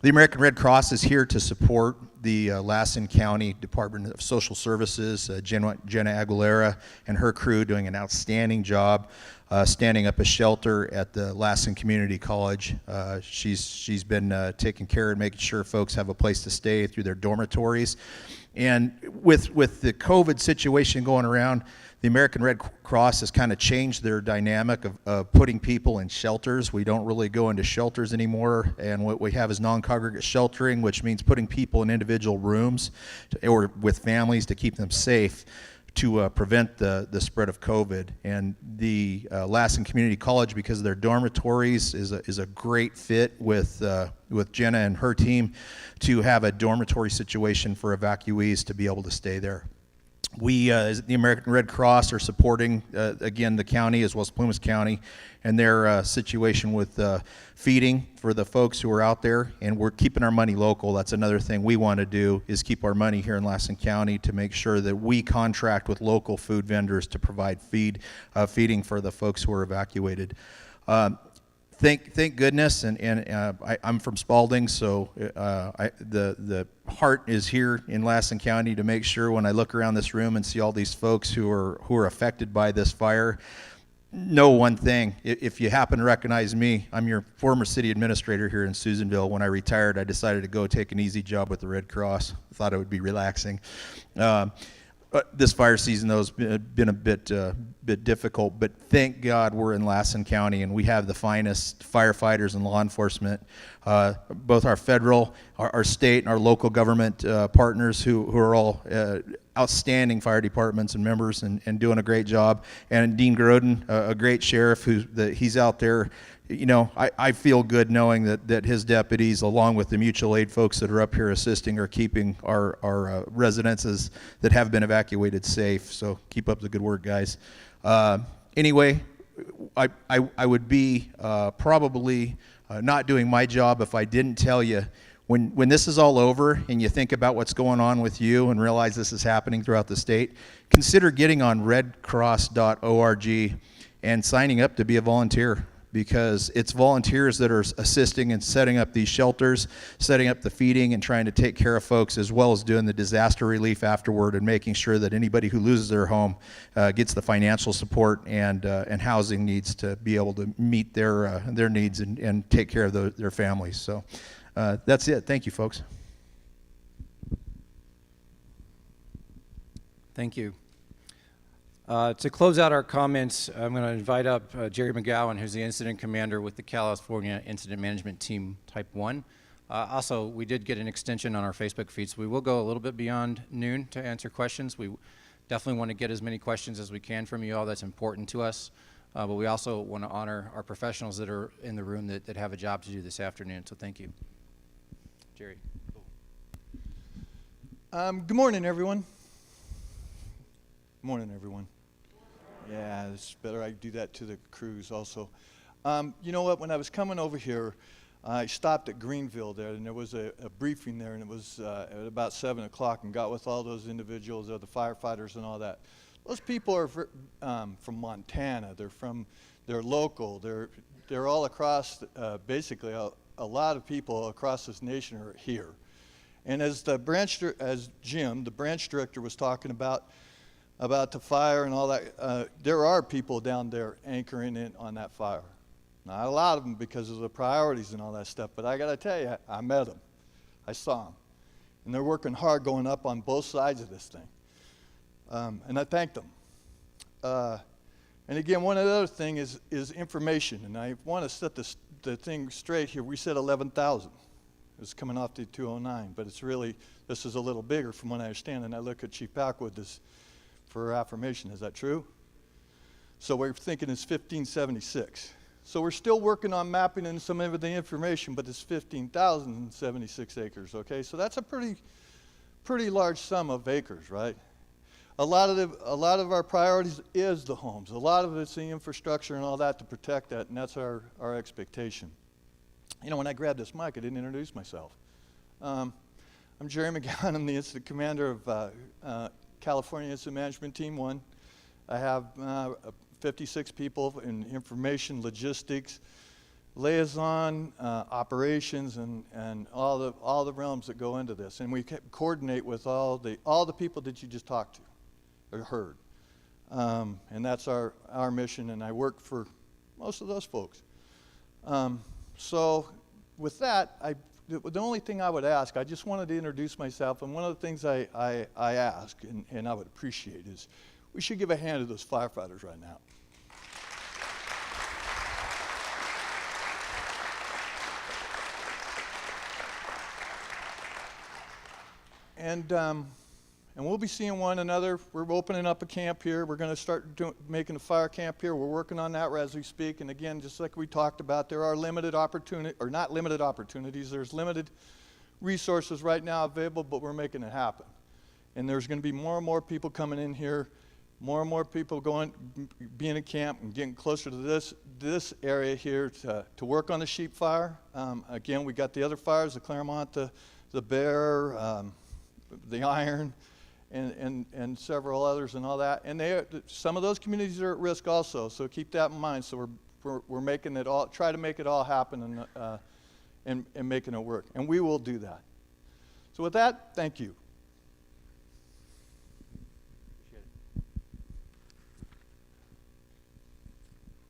The American Red Cross is here to support the Lassen County Department of Social Services, Jenna Aguilera and her crew doing an outstanding job standing up a shelter at the Lassen Community College. She's been taking care and making sure folks have a place to stay through their dormitories. And with the COVID situation going around, the American Red Cross has kind of changed their dynamic of putting people in shelters. We don't really go into shelters anymore, and what we have is non-congregate sheltering, which means putting people in individual rooms or with families to keep them safe to prevent the spread of COVID. And the Lassen Community College, because of their dormitories, is a great fit with Jenna and her team to have a dormitory situation for evacuees to be able to stay there. We, as the American Red Cross, are supporting, again, the county as well as Plumas County and their situation with feeding for the folks who are out there, and we're keeping our money local. That's another thing we want to do, is keep our money here in Lassen County to make sure that we contract with local food vendors to provide feeding for the folks who are evacuated. Thank goodness, and I'm from Spalding, so the heart is here in Lassen County to make sure when I look around this room and see all these folks who are affected by this fire, know one thing. If you happen to recognize me, I'm your former city administrator here in Susanville. When I retired, I decided to go take an easy job with the Red Cross. I thought it would be relaxing. This fire season, though, has been a bit difficult, but thank God we're in Lassen County and we have the finest firefighters and law enforcement, both our federal, our state, and our local government partners who are all outstanding fire departments and members and doing a great job. And Dean Graudin, a great sheriff, he's out there. You know, I feel good knowing that his deputies, along with the mutual aid folks that are up here assisting, are keeping our residences that have been evacuated safe. So keep up the good work, guys. Anyway, I would be probably not doing my job if I didn't tell you, when this is all over and you think about what's going on with you and realize this is happening throughout the state, consider getting on redcross.org and signing up to be a volunteer, because it's volunteers that are assisting in setting up these shelters, setting up the feeding and trying to take care of folks, as well as doing the disaster relief afterward and making sure that anybody who loses their home gets the financial support and housing needs to be able to meet their needs and take care of their families. So that's it. Thank you, folks. Thank you. To close out our comments, I'm going to invite up Jerry McGowan, who's the incident commander with the California Incident Management Team Type 1. Also, we did get an extension on our Facebook feed, so we will go a little bit beyond noon to answer questions. We definitely want to get as many questions as we can from you all. That's important to us. But we also want to honor our professionals that are in the room that have a job to do this afternoon, so thank you. Jerry. Good morning, everyone. Good morning, everyone. Yeah, it's better I do that to the crews also. You know what, when I was coming over here, I stopped at Greenville there, and there was a briefing there, and it was at about 7 o'clock, and got with all those individuals, the firefighters and all that. Those people are from Montana. They're local. They're all across, basically, a lot of people across this nation are here. And as Jim, the branch director, was talking about the fire and all that, there are people down there anchoring in on that fire. Not a lot of them because of the priorities and all that stuff, but I got to tell you, I met them. I saw them. And they're working hard going up on both sides of this thing. And I thank them. And again, one other thing is information. And I want to set the thing straight here. We said 11,000. It's coming off the 209, but it's really, this is a little bigger from what I understand. And I look at Chief Packwood for affirmation. Is that true? So we're thinking it's 1576. So we're still working on mapping in some of the information, but it's 15,076 acres, okay? So that's a pretty large sum of acres, right? A lot of our priorities is the homes. A lot of it's the infrastructure and all that to protect that, and that's our expectation. You know, when I grabbed this mic, I didn't introduce myself. I'm Jerry McGowan. I'm the incident commander of California Incident Management Team 1. I have 56 people in information, logistics, liaison, operations, and all the realms that go into this. And we coordinate with all the people that you just talked to or heard. And that's our mission, and I work for most of those folks. So with that, the only thing I would ask, I just wanted to introduce myself, and one of the things I ask, and I would appreciate, is we should give a hand to those firefighters right now. And we'll be seeing one another. We're opening up a camp here. We're going to start making a fire camp here. We're working on that as we speak. And again, just like we talked about, there are limited opportunities, or not limited opportunities. There's limited resources right now available, but we're making it happen. And there's going to be more and more people coming in here, more and more people being in camp and getting closer to this area here to work on the sheep fire. Again, we got the other fires, the Claremont, the Bear, the Iron, and several others and all that. And some of those communities are at risk also, so keep that in mind. So we're making it all, try to make it all happen and making it work. And we will do that. So with that, thank you.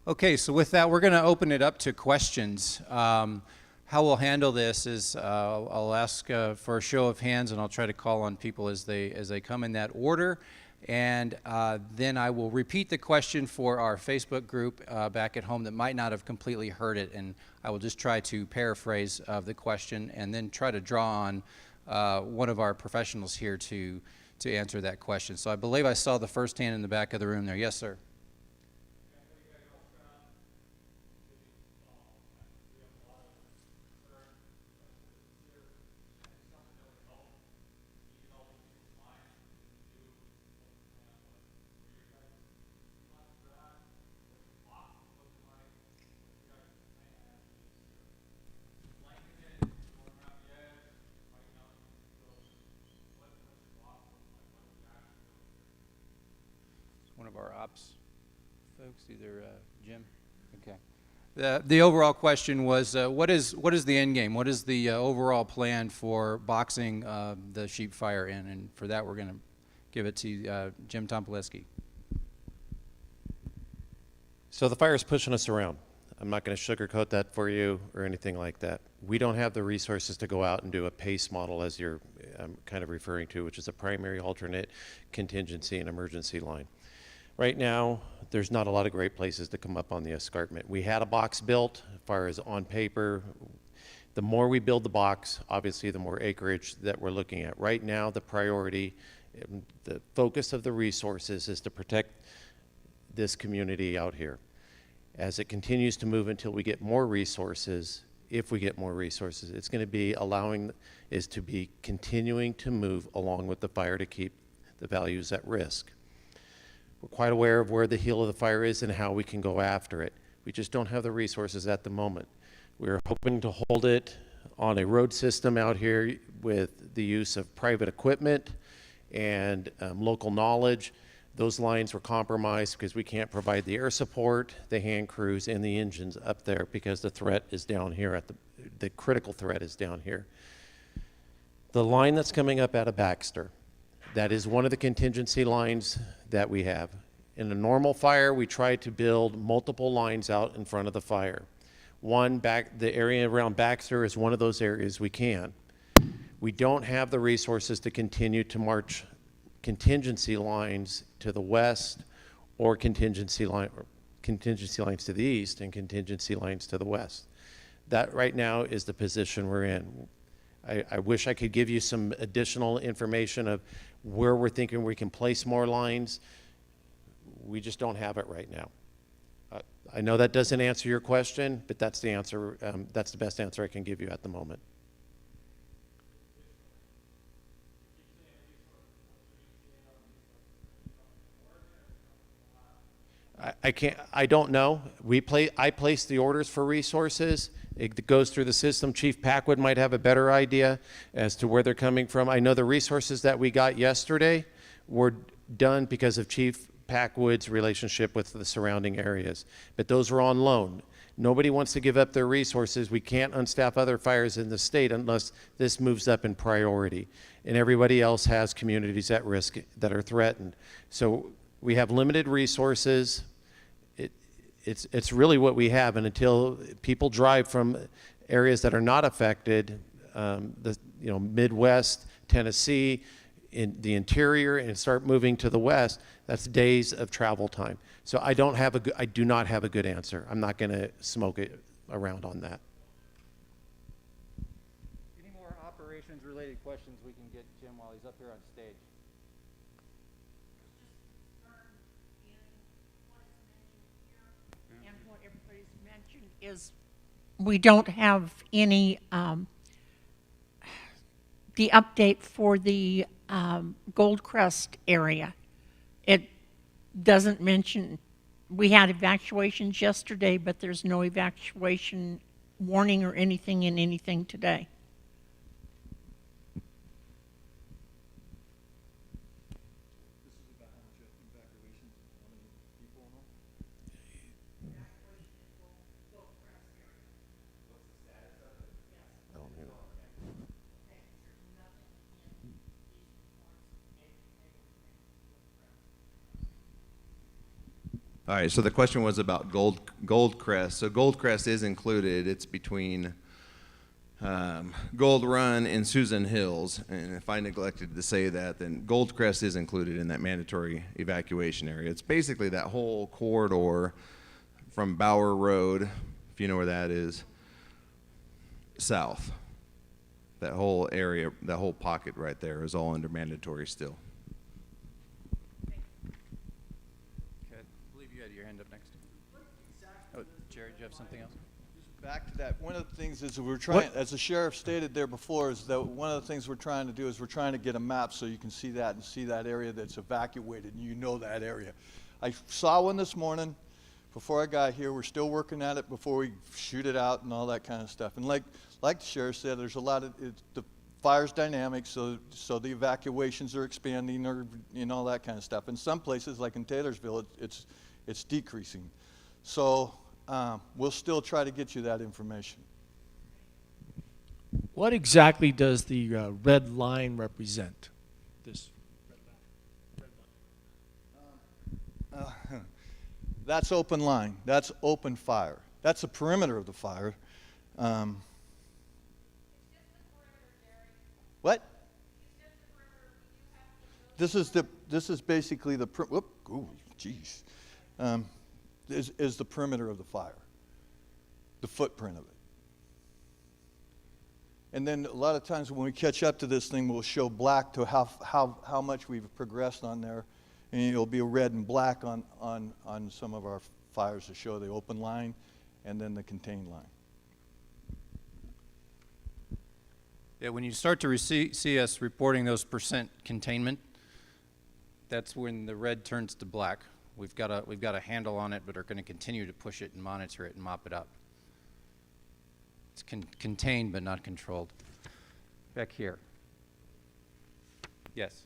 Okay, so with that, we're going to open it up to questions. How we'll handle this is I'll ask for a show of hands, and I'll try to call on people as they come in that order. And then I will repeat the question for our Facebook group back at home that might not have completely heard it, and I will just try to paraphrase the question and then try to draw on one of our professionals here to answer that question. So I believe I saw the first hand in the back of the room there. Yes, sir. One of our ops folks, either Jim. Okay. The overall question was, what is the end game? What is the overall plan for boxing the sheep fire in? And for that, we're going to give it to Jim Tompoleski. So the fire is pushing us around. I'm not going to sugarcoat that for you or anything like that. We don't have the resources to go out and do a PACE model, as you're kind of referring to, which is a primary, alternate, contingency, and emergency line. Right now, there's not a lot of great places to come up on the escarpment. We had a box built, as far as on paper. The more we build the box, obviously, the more acreage that we're looking at. Right now, the priority, the focus of the resources is to protect this community out here. As it continues to move until we get more resources, if we get more resources, it's going to be continuing to move along with the fire to keep the values at risk. We're quite aware of where the heel of the fire is and how we can go after it. We just don't have the resources at the moment. We're hoping to hold it on a road system out here with the use of private equipment and local knowledge. Those lines were compromised because we can't provide the air support, the hand crews, and the engines up there because the threat is down here. The critical threat is down here. The line that's coming up out of Baxter, that is one of the contingency lines that we have. In a normal fire, we try to build multiple lines out in front of the fire. The area around Baxter is one of those areas we can. We don't have the resources to continue to march contingency lines to the west or contingency lines to the east and contingency lines to the west. That right now is the position we're in. I wish I could give you some additional information of where we're thinking we can place more lines. We just don't have it right now. I know that doesn't answer your question, but that's the answer. That's the best answer I can give you at the moment. I can't. I don't know. I place the orders for resources. It goes through the system. Chief Packwood might have a better idea as to where they're coming from. I know the resources that we got yesterday were done because of Chief Packwood's relationship with the surrounding areas, but those were on loan. Nobody wants to give up their resources. We can't unstaff other fires in the state unless this moves up in priority, and everybody else has communities at risk that are threatened. So we have limited resources. It's really what we have, and until people drive from areas that are not affected, Midwest, Tennessee, in the interior, and start moving to the west, that's days of travel time. So I do not have a good answer. I'm not going to smoke it around on that. Any more operations related questions we can get Jim while he's up here on stage? And what everybody's mentioned is we don't have any, the update for the Goldcrest area. It doesn't mention, we had evacuations yesterday, but there's no evacuation warning or anything in anything today. All right, so the question was about Goldcrest. So Goldcrest is included. It's between Gold Run and Susan Hills. And if I neglected to say that, then Goldcrest is included in that mandatory evacuation area. It's basically that whole corridor from Bower Road, if you know where that is, south. That whole area, that whole pocket right there is all under mandatory still. Jerry, do you have something else? Back to that, one of the things is we're trying, as the sheriff stated there before, is that one of the things we're trying to do is we're trying to get a map so you can see that and see that area that's evacuated, and you know that area. I saw one this morning before I got here. We're still working at it before we shoot it out and all that kind of stuff. And like the sheriff said, there's a lot of, the fire's dynamic, so the evacuations are expanding or, all that kind of stuff. In some places, like in Taylorsville, it's decreasing. So we'll still try to get you that information. What exactly does the red line represent? This red line. That's open line. That's open fire. That's the perimeter of the fire. What? This is basically the whoop. Ooh, jeez. Is the perimeter of the fire, the footprint of it. And then a lot of times when we catch up to this thing, we'll show black to how much we've progressed on there, and it'll be red and black on some of our fires to show the open line and then the contained line. Yeah, when you start to see us reporting those percent containment, that's when the red turns to black. We've got a handle on it, but are going to continue to push it and monitor it and mop it up. It's contained but not controlled. Back here. Yes.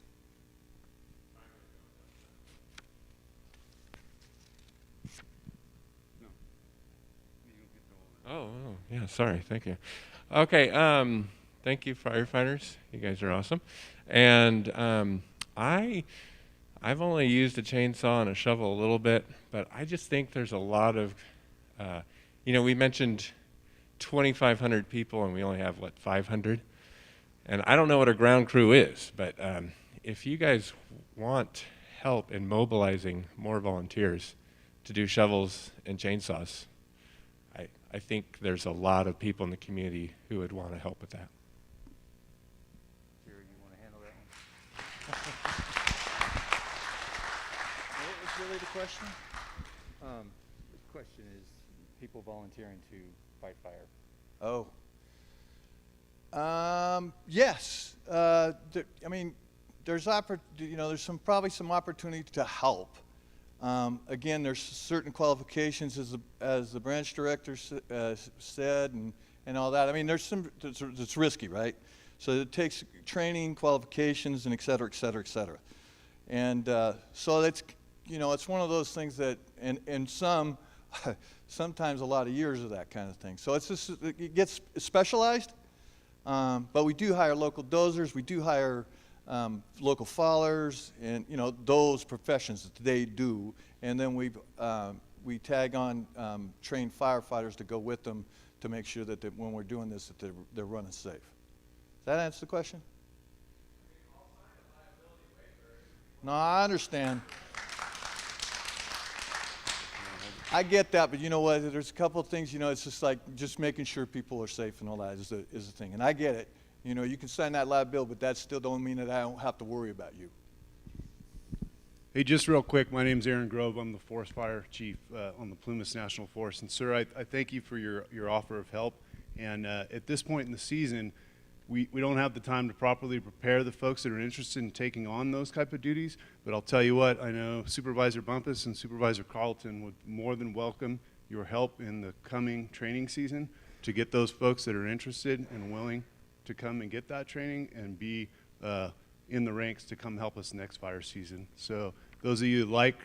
Oh, yeah, sorry, thank you. Okay, thank you, firefighters. You guys are awesome. And I've only used a chainsaw and a shovel a little bit, but I just think there's a lot of, we mentioned 2,500 people and we only have, 500? And I don't know what a ground crew is, but if you guys want help in mobilizing more volunteers to do shovels and chainsaws, I think there's a lot of people in the community who would want to help with that. Jerry, you want to handle that one? What was really the question? question is people volunteering to fight fire. Oh. Yes. I mean, there's there's probably some opportunity to help. Again, there's certain qualifications as the branch director said and all that. I mean, it's risky, right? So it takes training, qualifications, and et cetera, et cetera, et cetera. And so it's one of those things that, and sometimes a lot of years of that kind of thing. So it gets specialized, but we do hire local dozers, we do hire local fallers, and those professions that they do, and then we tag on trained firefighters to go with them to make sure that when we're doing this, that they're running safe. Does that answer the question? No, I understand. I get that, but you know what? There's a couple of things, it's just like just making sure people are safe and all that is the thing. And I get it. You can sign that liability, but that still don't mean that I don't have to worry about you. Hey, just real quick, my name's Aaron Grove. I'm the Forest Fire Chief on the Plumas National Forest. And sir, I thank you for your offer of help. And at this point in the season, we don't have the time to properly prepare the folks that are interested in taking on those type of duties. But I'll tell you what, I know Supervisor Bumpus and Supervisor Carlton would more than welcome your help in the coming training season to get those folks that are interested and willing to come and get that training and be in the ranks to come help us next fire season. So those of you who like,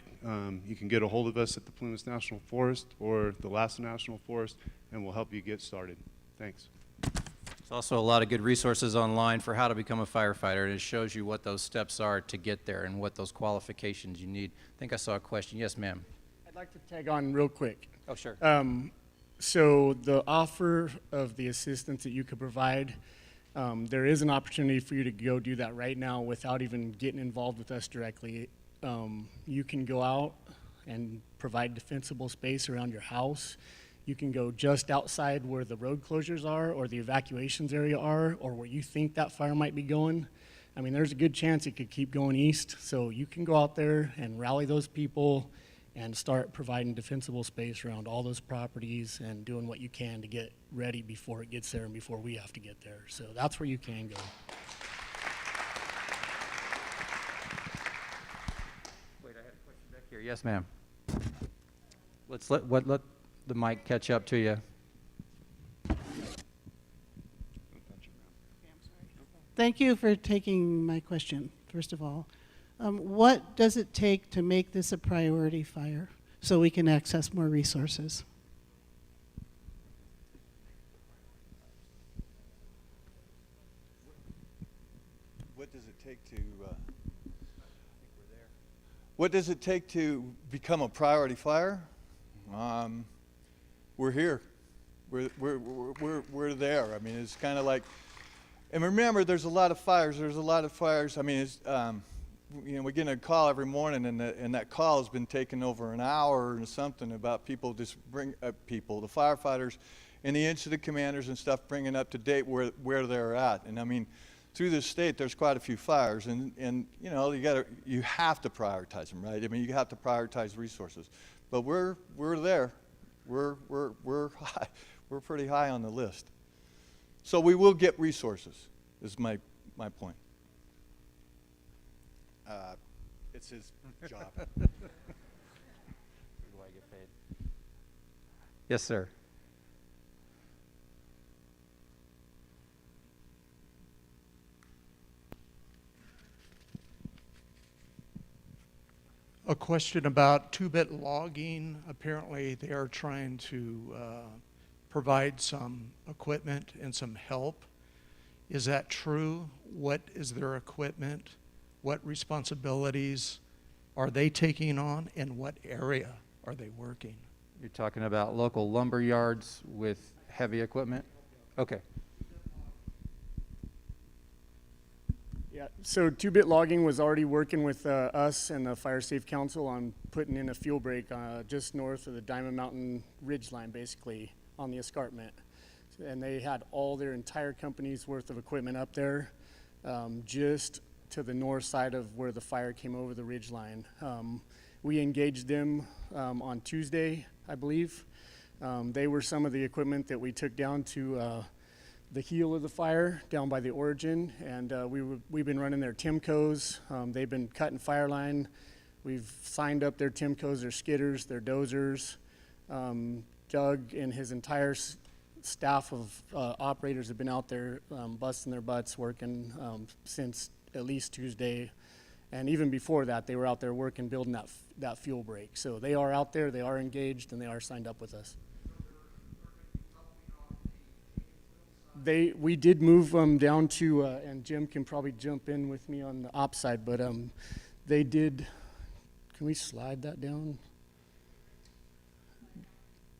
you can get a hold of us at the Plumas National Forest or the Lassen National Forest, and we'll help you get started. Thanks. There's also a lot of good resources online for how to become a firefighter, and it shows you what those steps are to get there and what those qualifications you need. I think I saw a question. Yes, ma'am. I'd like to tag on real quick. Oh, sure. So the offer of the assistance that you could provide, there is an opportunity for you to go do that right now without even getting involved with us directly. You can go out and provide defensible space around your house. You can go just outside where the road closures are or the evacuations area are or where you think that fire might be going. I mean, there's a good chance it could keep going east. So you can go out there and rally those people and start providing defensible space around all those properties and doing what you can to get ready before it gets there and before we have to get there. So that's where you can go. Wait, I had a question back here. Yes, ma'am. Let's let the mic catch up to you. Thank you for taking my question, first of all. What does it take to make this a priority fire so we can access more resources? What does it take to what does it take to become a priority fire? We're here. We're there. I mean, it's kind of like, and remember, there's a lot of fires. There's a lot of fires. I mean, it's, we get a call every morning, and that call has been taken over an hour or something about people just bring people, the firefighters, and the incident commanders and stuff, bringing up to date where they're at. And I mean, through this state, there's quite a few fires, and you have to prioritize them, right? I mean, you have to prioritize resources, but we're there. We're high. We're pretty high on the list. So we will get resources, is my point. It's his job. Who do I get paid? Yes, sir. A question about 2-bit logging. Apparently they are trying to provide some equipment and some help. Is that true? What is their equipment? What responsibilities are they taking on? In what area are they working? You're talking about local lumber yards with heavy equipment? Okay. Yeah, so 2-bit logging was already working with us and the Fire Safe Council on putting in a fuel break just north of the Diamond Mountain Ridgeline, basically, on the escarpment. And they had all their entire company's worth of equipment up there, just to the north side of where the fire came over the ridgeline. We engaged them on Tuesday, I believe. They were some of the equipment that we took down to the heel of the fire down by the origin, and we've been running their Timcos. They've been cutting fire line. We've signed up their Timcos, their skidders, their dozers. Doug and his entire staff of operators have been out there busting their butts working since at least Tuesday, and even before that they were out there working building that fuel break. So they are out there, they are engaged, and they are signed up with us. We did move them down to, and Jim can probably jump in with me on the op side, but they did, can we slide that down?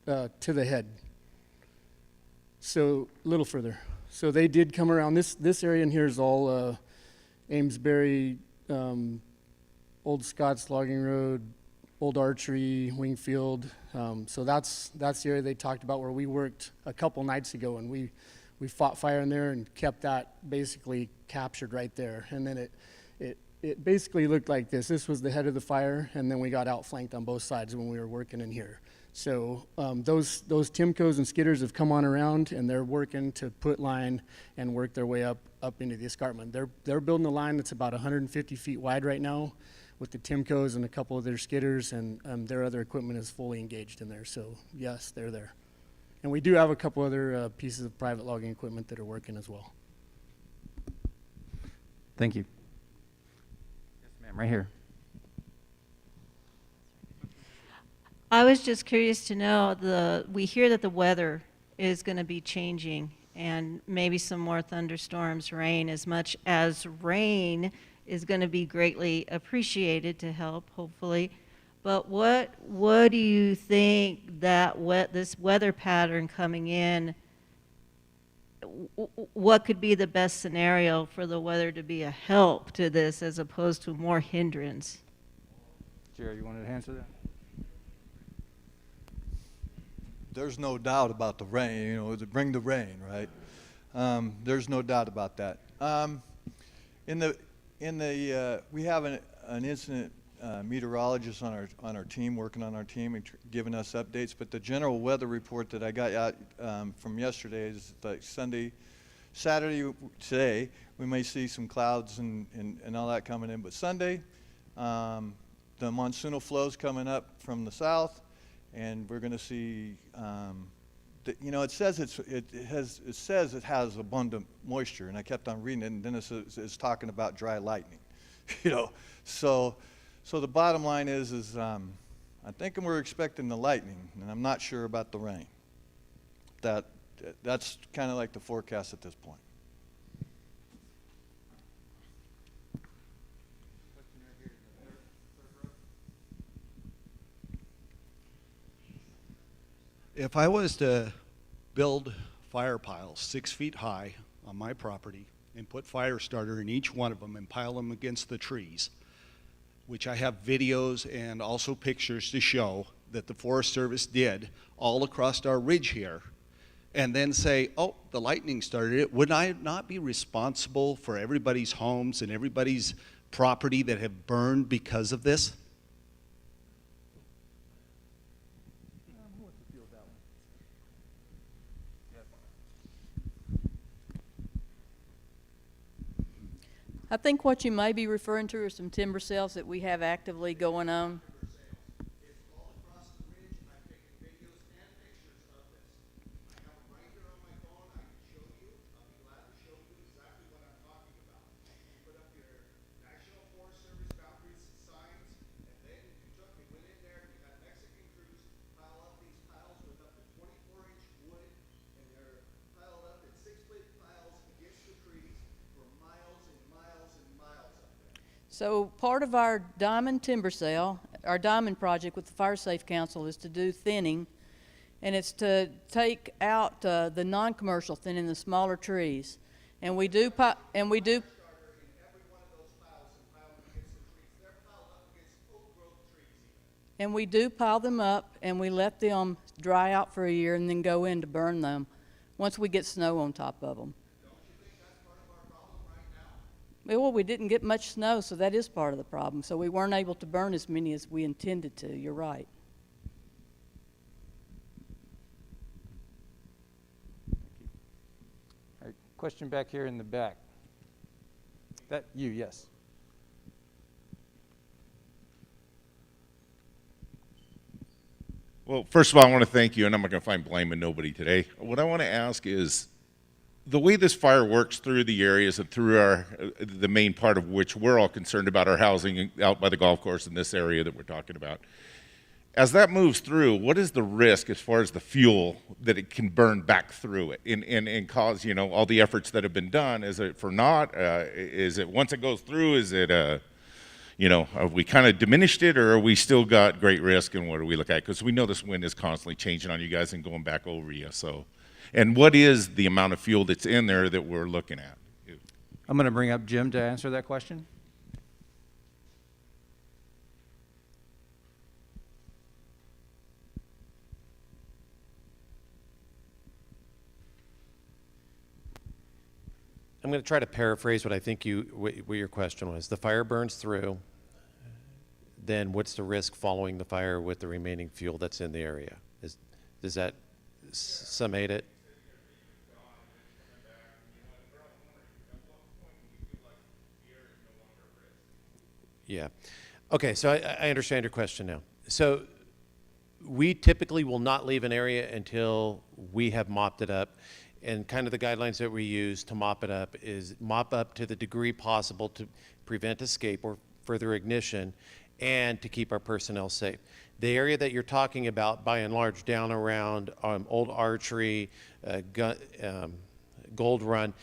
To the head. So a little further. So they did come around. This area in here is all Amesbury, Old Scots Logging Road, Old Archery, Wingfield. So that's the area they talked about where we worked a couple nights ago, and we fought fire in there and kept that basically captured right there. And then it basically looked like this. This was the head of the fire, and then we got outflanked on both sides when we were working in here. So those Timcos and skidders have come on around, and they're working to put line and work their way up into the escarpment. They're building a line that's about 150 feet wide right now with the Timcos and a couple of their skidders, and their other equipment is fully engaged in there. So yes, they're there. And we do have a couple other pieces of private logging equipment that are working as well. Thank you. Yes, ma'am, right here. I was just curious to know, we hear that the weather is going to be changing and maybe some more thunderstorms, rain, as much as rain is going to be greatly appreciated to help, hopefully. But what do you think that this weather pattern coming in, what could be the best scenario for the weather to be a help to this as opposed to more hindrance? Jerry, you wanted to answer that? There's no doubt about the rain, you know, to bring the rain, right? There's no doubt about that. We have an incident meteorologist on our team, working on our team and giving us updates, but the general weather report that I got out from yesterday is like Saturday, today, we may see some clouds and all that coming in, but Sunday, the monsoonal flow's coming up from the south, and we're going to see, you know, it says it has abundant moisture, and I kept on reading it, and then it's talking about dry lightning, you know. So the bottom line is I'm thinking we're expecting the lightning, and I'm not sure about the rain. That's kind of like the forecast at this point. If I was to build fire piles 6 feet high on my property and put fire starter in each one of them and pile them against the trees, which I have videos and also pictures to show that the Forest Service did all across our ridge here, and then say, oh, the lightning started it, would I not be responsible for everybody's homes and everybody's property that have burned because of this? I think what you may be referring to are some timber sales that we have actively going on. So part of our diamond timber sale, our diamond project with the Fire Safe Council, is to do thinning, and it's to take out the non-commercial thinning, the smaller trees, and we do pile them up, and we let them dry out for a year and then go in to burn them once we get snow on top of them. Well, we didn't get much snow, so that is part of the problem. So we weren't able to burn as many as we intended to. You're right. All right, question back here in the back. That you, yes. Well, first of all, I want to thank you, and I'm not going to find blame in nobody today. What I want to ask is, the way this fire works through the areas and through the main part of which we're all concerned about, our housing out by the golf course in this area that we're talking about, as that moves through, what is the risk as far as the fuel that it can burn back through it and cause, you know, all the efforts that have been done? Is it for naught? Is it once it goes through, is it you know, have we kind of diminished it, or are we still got great risk, and what do we look at? Because we know this wind is constantly changing on you guys and going back over you. So, and what is the amount of fuel that's in there that we're looking at? I'm going to bring up Jim to answer that question. I'm going to try to paraphrase what I think what your question was. The fire burns through, then what's the risk following the fire with the remaining fuel that's in the area? Does that summate it? Yeah. Okay, so I understand your question now. So we typically will not leave an area until we have mopped it up. And kind of the guidelines that we use to mop it up is mop up to the degree possible to prevent escape or further ignition and to keep our personnel safe. The area that you're talking about, by and large, down around Old Archery, Gold Run,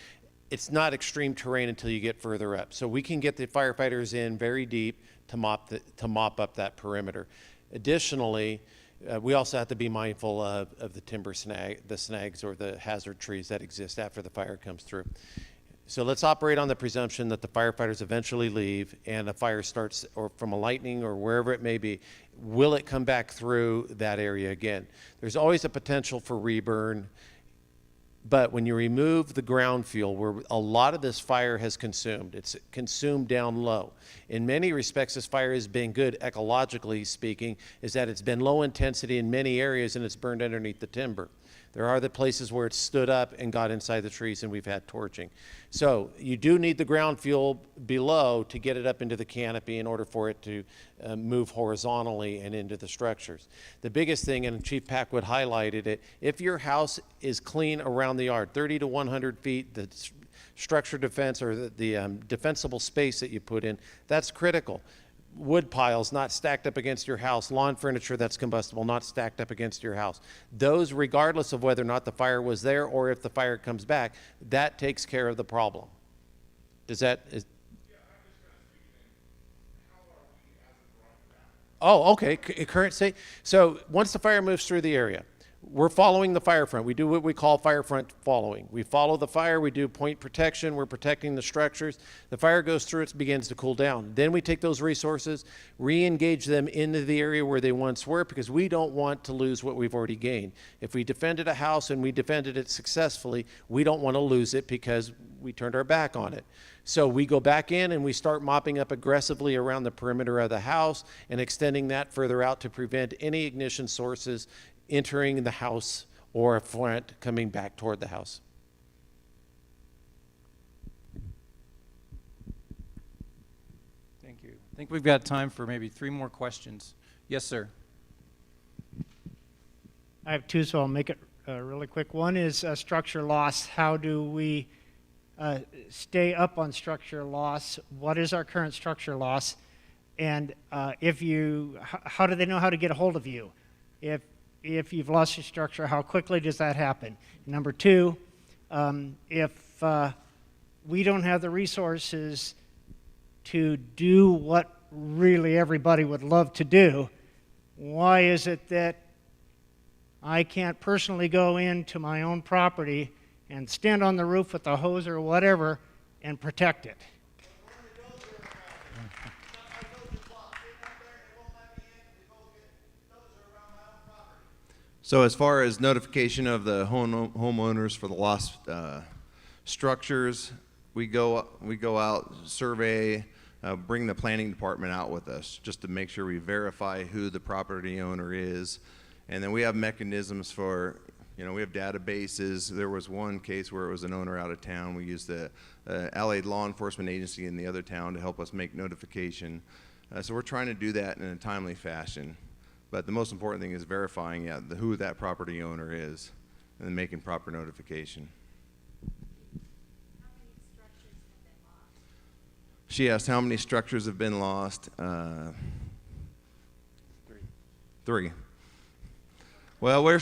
it's not extreme terrain until you get further up. So we can get the firefighters in very deep to mop up that perimeter. Additionally, we also have to be mindful of the snags or the hazard trees that exist after the fire comes through. So let's operate on the presumption that the firefighters eventually leave and a fire starts, or from a lightning or wherever it may be. Will it come back through that area again? There's always a potential for reburn, but when you remove the ground fuel, where a lot of this fire has consumed, it's consumed down low. In many respects, this fire has been good, ecologically speaking, is that it's been low intensity in many areas and it's burned underneath the timber. There are the places where it's stood up and got inside the trees and we've had torching. So you do need the ground fuel below to get it up into the canopy in order for it to move horizontally and into the structures. The biggest thing, and Chief Packwood highlighted it, if your house is clean around the yard, 30 to 100 feet, the structure defense or the defensible space that you put in, that's critical. Wood piles not stacked up against your house, lawn furniture that's combustible not stacked up against your house. Those, regardless of whether or not the fire was there or if the fire comes back, that takes care of the problem. Does that? Oh, okay, current state. So once the fire moves through the area, we're following the fire front. We do what we call fire front following. We follow the fire, we do point protection, we're protecting the structures. The fire goes through, it begins to cool down. Then we take those resources, re-engage them into the area where they once were, because we don't want to lose what we've already gained. If we defended a house and we defended it successfully, we don't want to lose it because we turned our back on it. So we go back in and we start mopping up aggressively around the perimeter of the house and extending that further out to prevent any ignition sources entering the house or a front coming back toward the house. Thank you. I think we've got time for maybe 3 more questions. Yes, sir. I have 2, so I'll make it really quick. One is structure loss. How do we stay up on structure loss? What is our current structure loss? And how do they know how to get a hold of you? If you've lost your structure, how quickly does that happen? Number 2, if we don't have the resources to do what really everybody would love to do, why is it that I can't personally go into my own property and stand on the roof with a hose or whatever and protect it? So as far as notification of the homeowners for the lost structures, we go out, survey, bring the planning department out with us just to make sure we verify who the property owner is. And then we have mechanisms for, we have databases. There was one case where it was an owner out of town. We used the allied law enforcement agency in the other town to help us make notification. So we're trying to do that in a timely fashion. But the most important thing is verifying who that property owner is and then making proper notification. She asked how many structures have been lost. 3. Well,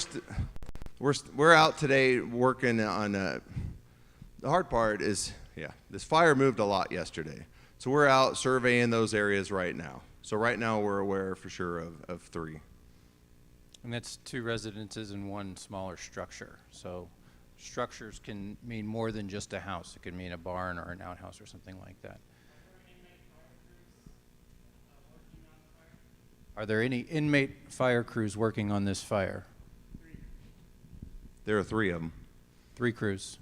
we're out today working on. The hard part is, this fire moved a lot yesterday, so we're out surveying those areas right now. So right now we're aware for sure of 3. And that's 2 residences and 1 smaller structure. So structures can mean more than just a house. It could mean a barn or an outhouse or something like that. Are there any inmate fire crews working on this fire? There are 3 of them. 3 crews.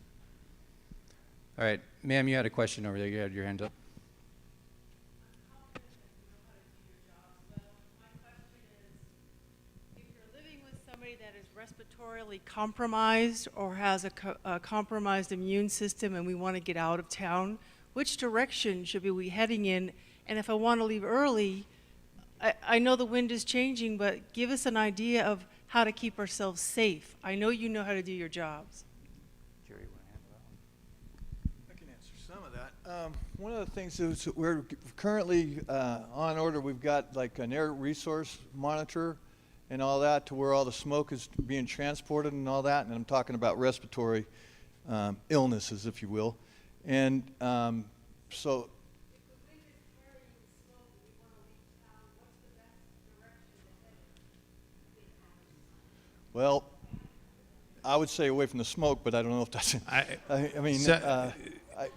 All right, ma'am, you had a question over there. You had your hand up. Somebody that is respiratorily compromised or has a compromised immune system and we want to get out of town, which direction should we be heading in? And if I want to leave early, I know the wind is changing, but give us an idea of how to keep ourselves safe. I know you know how to do your jobs. Jerry, I can answer some of that. One of the things is we're currently on order. We've got like an air resource monitor and all that to where all the smoke is being transported and all that. And I'm talking about respiratory illnesses, if you will. And so well, I would say away from the smoke, but I don't know if that's. I mean,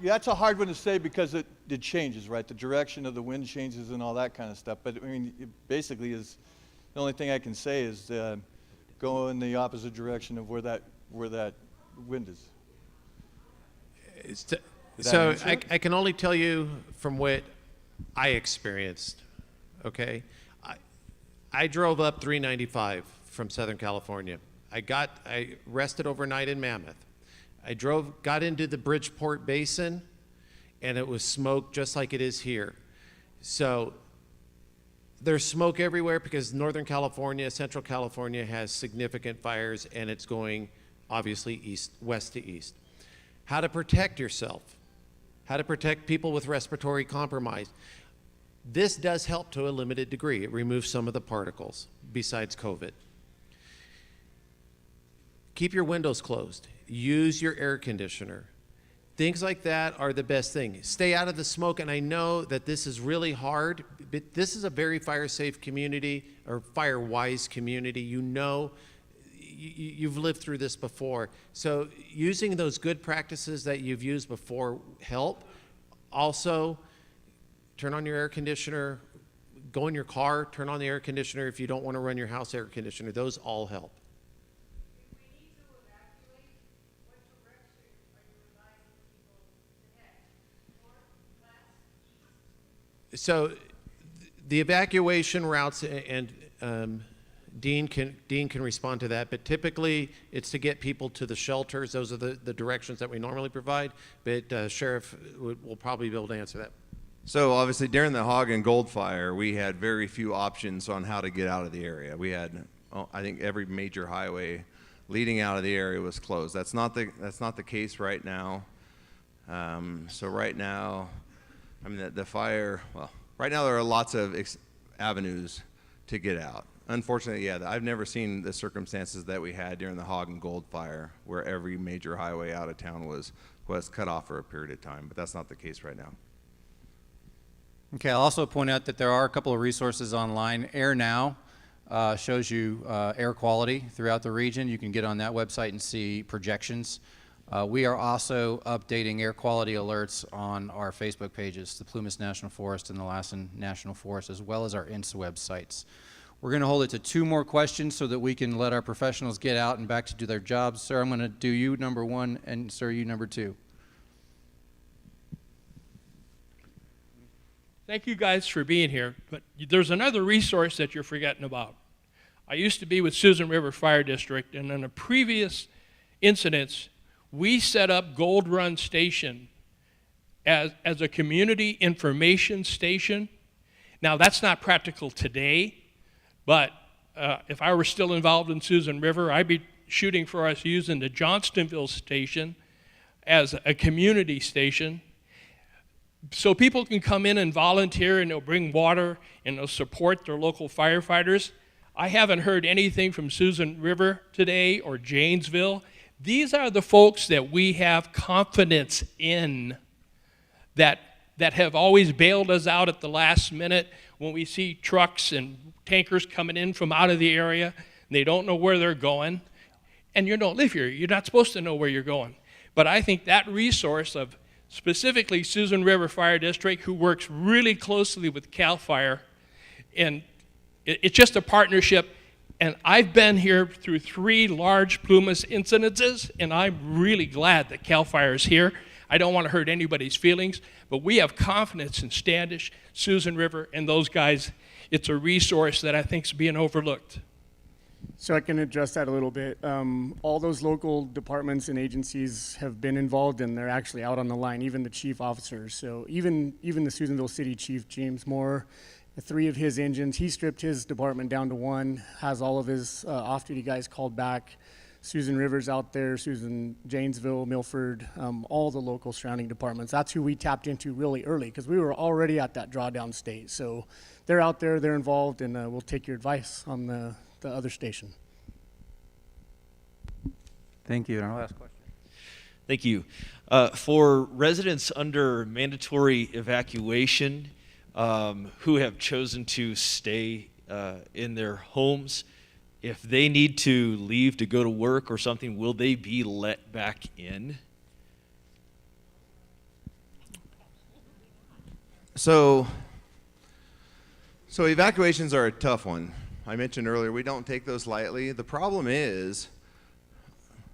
that's a hard one to say because it changes, right? The direction of the wind changes and all that kind of stuff. But I mean, it basically is the only thing I can say is go in the opposite direction of where that wind is. So I can only tell you from what I experienced. Okay, I drove up 395 from Southern California. I rested overnight in Mammoth. I got into the Bridgeport Basin, and it was smoke just like it is here. So there's smoke everywhere because Northern California, Central California has significant fires, and it's going obviously west to east. How to protect yourself, how to protect people with respiratory compromise. This does help to a limited degree. It removes some of the particles besides COVID. Keep your windows closed. Use your air conditioner. Things like that are the best thing. Stay out of the smoke, and I know that this is really hard, but this is a very fire-safe community, or fire-wise community. You know, you've lived through this before. So using those good practices that you've used before help. Also, turn on your air conditioner. Go in your car, turn on the air conditioner if you don't want to run your house air conditioner. Those all help. So the evacuation routes, and Dean can respond to that, but typically it's to get people to the shelters. Those are the directions that we normally provide, but Sheriff will probably be able to answer that. So obviously during the Hog and Gold fire, we had very few options on how to get out of the area. We had, I think every major highway leading out of the area was closed. That's not the case right now. So right now, I mean, the fire, well, right now there are lots of avenues to get out. Unfortunately, I've never seen the circumstances that we had during the Hog and Gold fire where every major highway out of town was cut off for a period of time, but that's not the case right now. Okay, I'll also point out that there are a couple of resources online. Air Now shows you air quality throughout the region. You can get on that website and see projections. We are also updating air quality alerts on our Facebook pages, the Plumas National Forest and the Lassen National Forest, as well as our INSA websites. We're going to hold it to 2 more questions so that we can let our professionals get out and back to do their jobs. Sir, I'm going to do you number 1, and sir, you number 2. Thank you guys for being here, but there's another resource that you're forgetting about. I used to be with Susan River Fire District, and in a previous incidents, we set up Gold Run Station as a community information station. Now, that's not practical today, but if I were still involved in Susan River, I'd be shooting for us using the Johnstonville station as a community station, so people can come in and volunteer, and they'll bring water, and they'll support their local firefighters. I haven't heard anything from Susan River today or Janesville. These are the folks that we have confidence in, that have always bailed us out at the last minute when we see trucks and tankers coming in from out of the area, and they don't know where they're going. And you don't live here. You're not supposed to know where you're going. But I think that resource of specifically Susan River Fire District, who works really closely with CAL FIRE, and it's just a partnership. And I've been here through 3 large Plumas incidences, and I'm really glad that CAL FIRE is here. I don't want to hurt anybody's feelings, but we have confidence in Standish, Susan River, and those guys. It's a resource that I think is being overlooked. So I can address that a little bit. All those local departments and agencies have been involved, and they're actually out on the line, even the chief officers. So even the Susanville City Chief, James Moore, 3 of his engines, he stripped his department down to 1, has all of his off-duty guys called back. Susan River's out there, Janesville, Milford, all the local surrounding departments. That's who we tapped into really early, because we were already at that drawdown state. So they're out there, they're involved, and we'll take your advice on the other station. Thank you. And our last question. Thank you. For residents under mandatory evacuation who have chosen to stay in their homes, if they need to leave to go to work or something, will they be let back in? So evacuations are a tough one. I mentioned earlier, we don't take those lightly. The problem is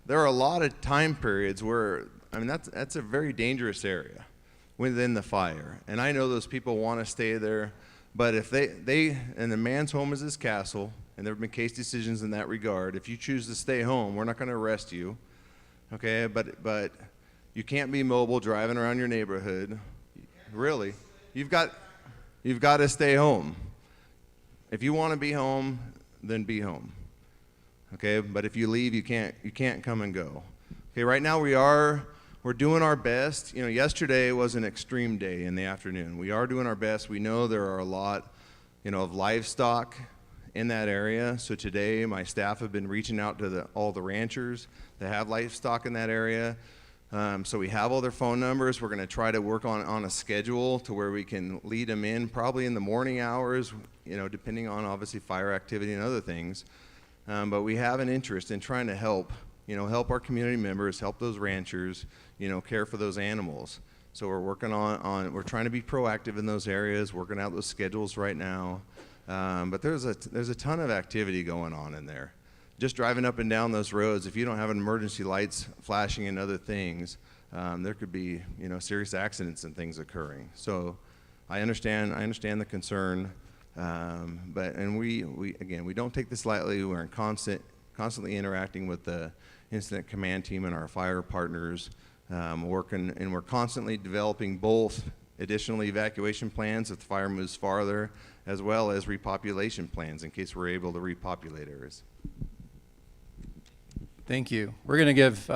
there are a lot of time periods where, I mean, that's a very dangerous area within the fire. And I know those people want to stay there, but if and the man's home is his castle, and there have been case decisions in that regard. If you choose to stay home, we're not going to arrest you, okay? But you can't be mobile driving around your neighborhood. Really, you've got to stay home. If you want to be home, then be home, okay? But if you leave, you can't come and go. Okay, right now we're doing our best. You know, yesterday was an extreme day in the afternoon. We are doing our best. We know there are a lot, of livestock in that area. So today my staff have been reaching out to all the ranchers that have livestock in that area. So we have all their phone numbers. We're going to try to work on a schedule to where we can lead them in probably in the morning hours, depending on obviously fire activity and other things. But we have an interest in trying to help our community members, help those ranchers, care for those animals. So we're working we're trying to be proactive in those areas, working out those schedules right now. But there's a ton of activity going on in there. Just driving up and down those roads, if you don't have emergency lights flashing and other things, there could be serious accidents and things occurring. So I understand the concern, but we don't take this lightly. We're constantly interacting with the incident command team and our fire partners, working, and we're constantly developing both additional evacuation plans if the fire moves farther, as well as repopulation plans in case we're able to repopulate areas. Thank you. We're going to give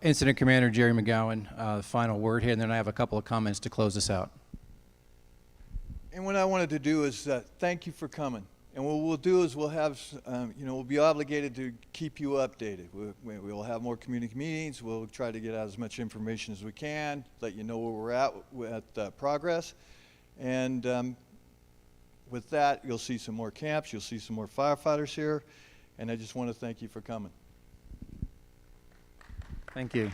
Incident Commander Jerry McGowan the final word here, and then I have a couple of comments to close us out. And what I wanted to do is thank you for coming. And what we'll do is we'll have, we'll be obligated to keep you updated. We'll have more community meetings. We'll try to get out as much information as we can, let you know where we're at with progress. And with that, you'll see some more camps. You'll see some more firefighters here. And I just want to thank you for coming. Thank you.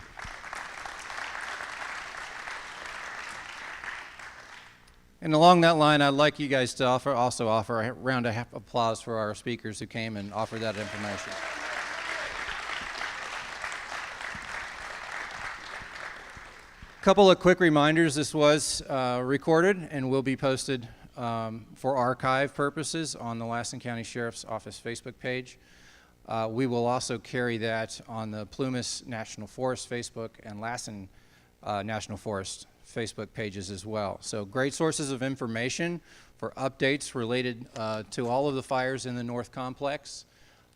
And along that line, I'd like you guys to also offer a round of applause for our speakers who came and offered that information. Couple of quick reminders. This was recorded and will be posted for archive purposes on the Lassen County Sheriff's Office Facebook page. We will also carry that on the Plumas National Forest Facebook and Lassen National Forest Facebook pages as well. So great sources of information for updates related to all of the fires in the North Complex.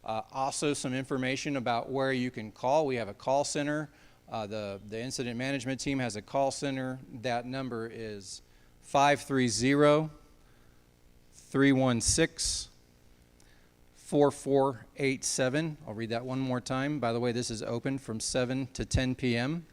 Also some information about where you can call. We have a call center. The incident management team has a call center. That number is 530-316-4487. I'll read that one more time. By the way, this is open from 7 to 10 p.m.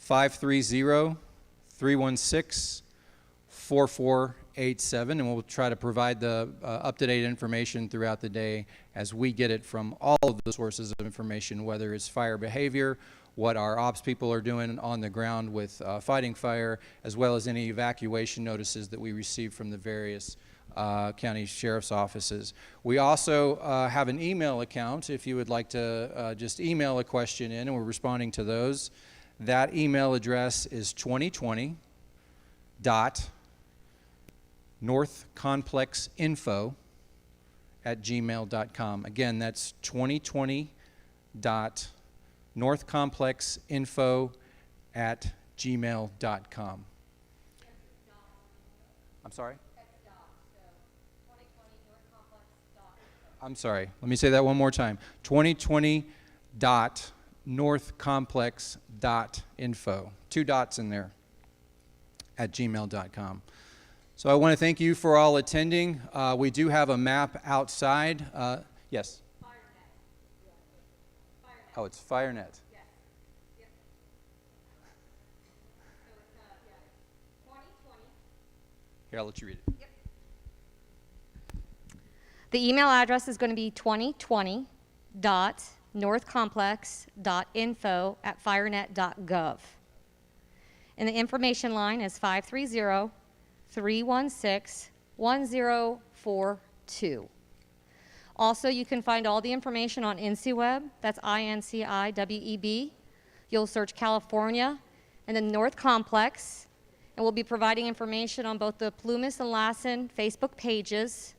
530-316-4487, and we'll try to provide the up-to-date information throughout the day as we get it from all of the sources of information, whether it's fire behavior, what our ops people are doing on the ground with fighting fire, as well as any evacuation notices that we receive from the various county sheriff's offices. We also have an email account if you would like to just email a question in, and we're responding to those. That email address is 2020.northcomplexinfo@gmail.com. Again, that's 2020.northcomplexinfo@gmail.com. I'm sorry? I'm sorry. Let me say that one more time. 2020.northcomplex.info. 2 dots in there at gmail.com. So I want to thank you for all attending. We do have a map outside. Yes? Oh, it's FireNet. Here, I'll let you read it. The email address is going to be 2020.northcomplex.info@firenet.gov. And the information line is 530-316-1042. Also, you can find all the information on InciWeb. That's INCIWEB. You'll search California and then North Complex. And we'll be providing information on both the Plumas and Lassen Facebook pages.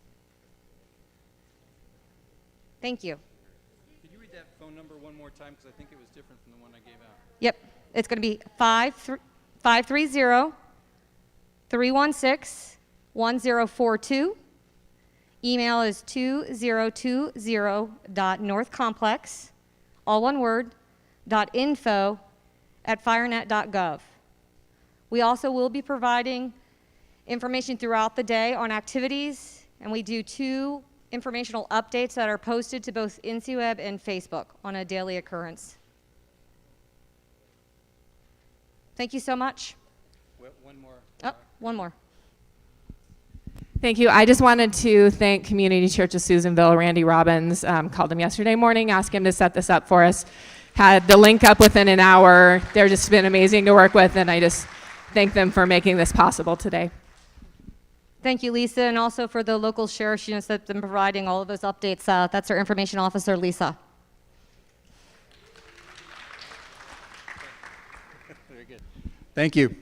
Thank you. Could you read that phone number one more time, because I think it was different from the one I gave out? Yep. It's going to be 530-316-1042. Email is 2020.northcomplex, all one word, .info@firenet.gov. We also will be providing information throughout the day on activities, and we do 2 informational updates that are posted to both InciWeb and Facebook on a daily occurrence. Thank you so much. One more. Oh, one more. Thank you. I just wanted to thank Community Church of Susanville. Randy Robbins called him yesterday morning, asked him to set this up for us. Had the link up within an hour. They're just been amazing to work with, and I just thank them for making this possible today. Thank you, Lisa, and also for the local sheriff's units that have been providing all of those updates. That's our information officer, Lisa. Very good. Thank you.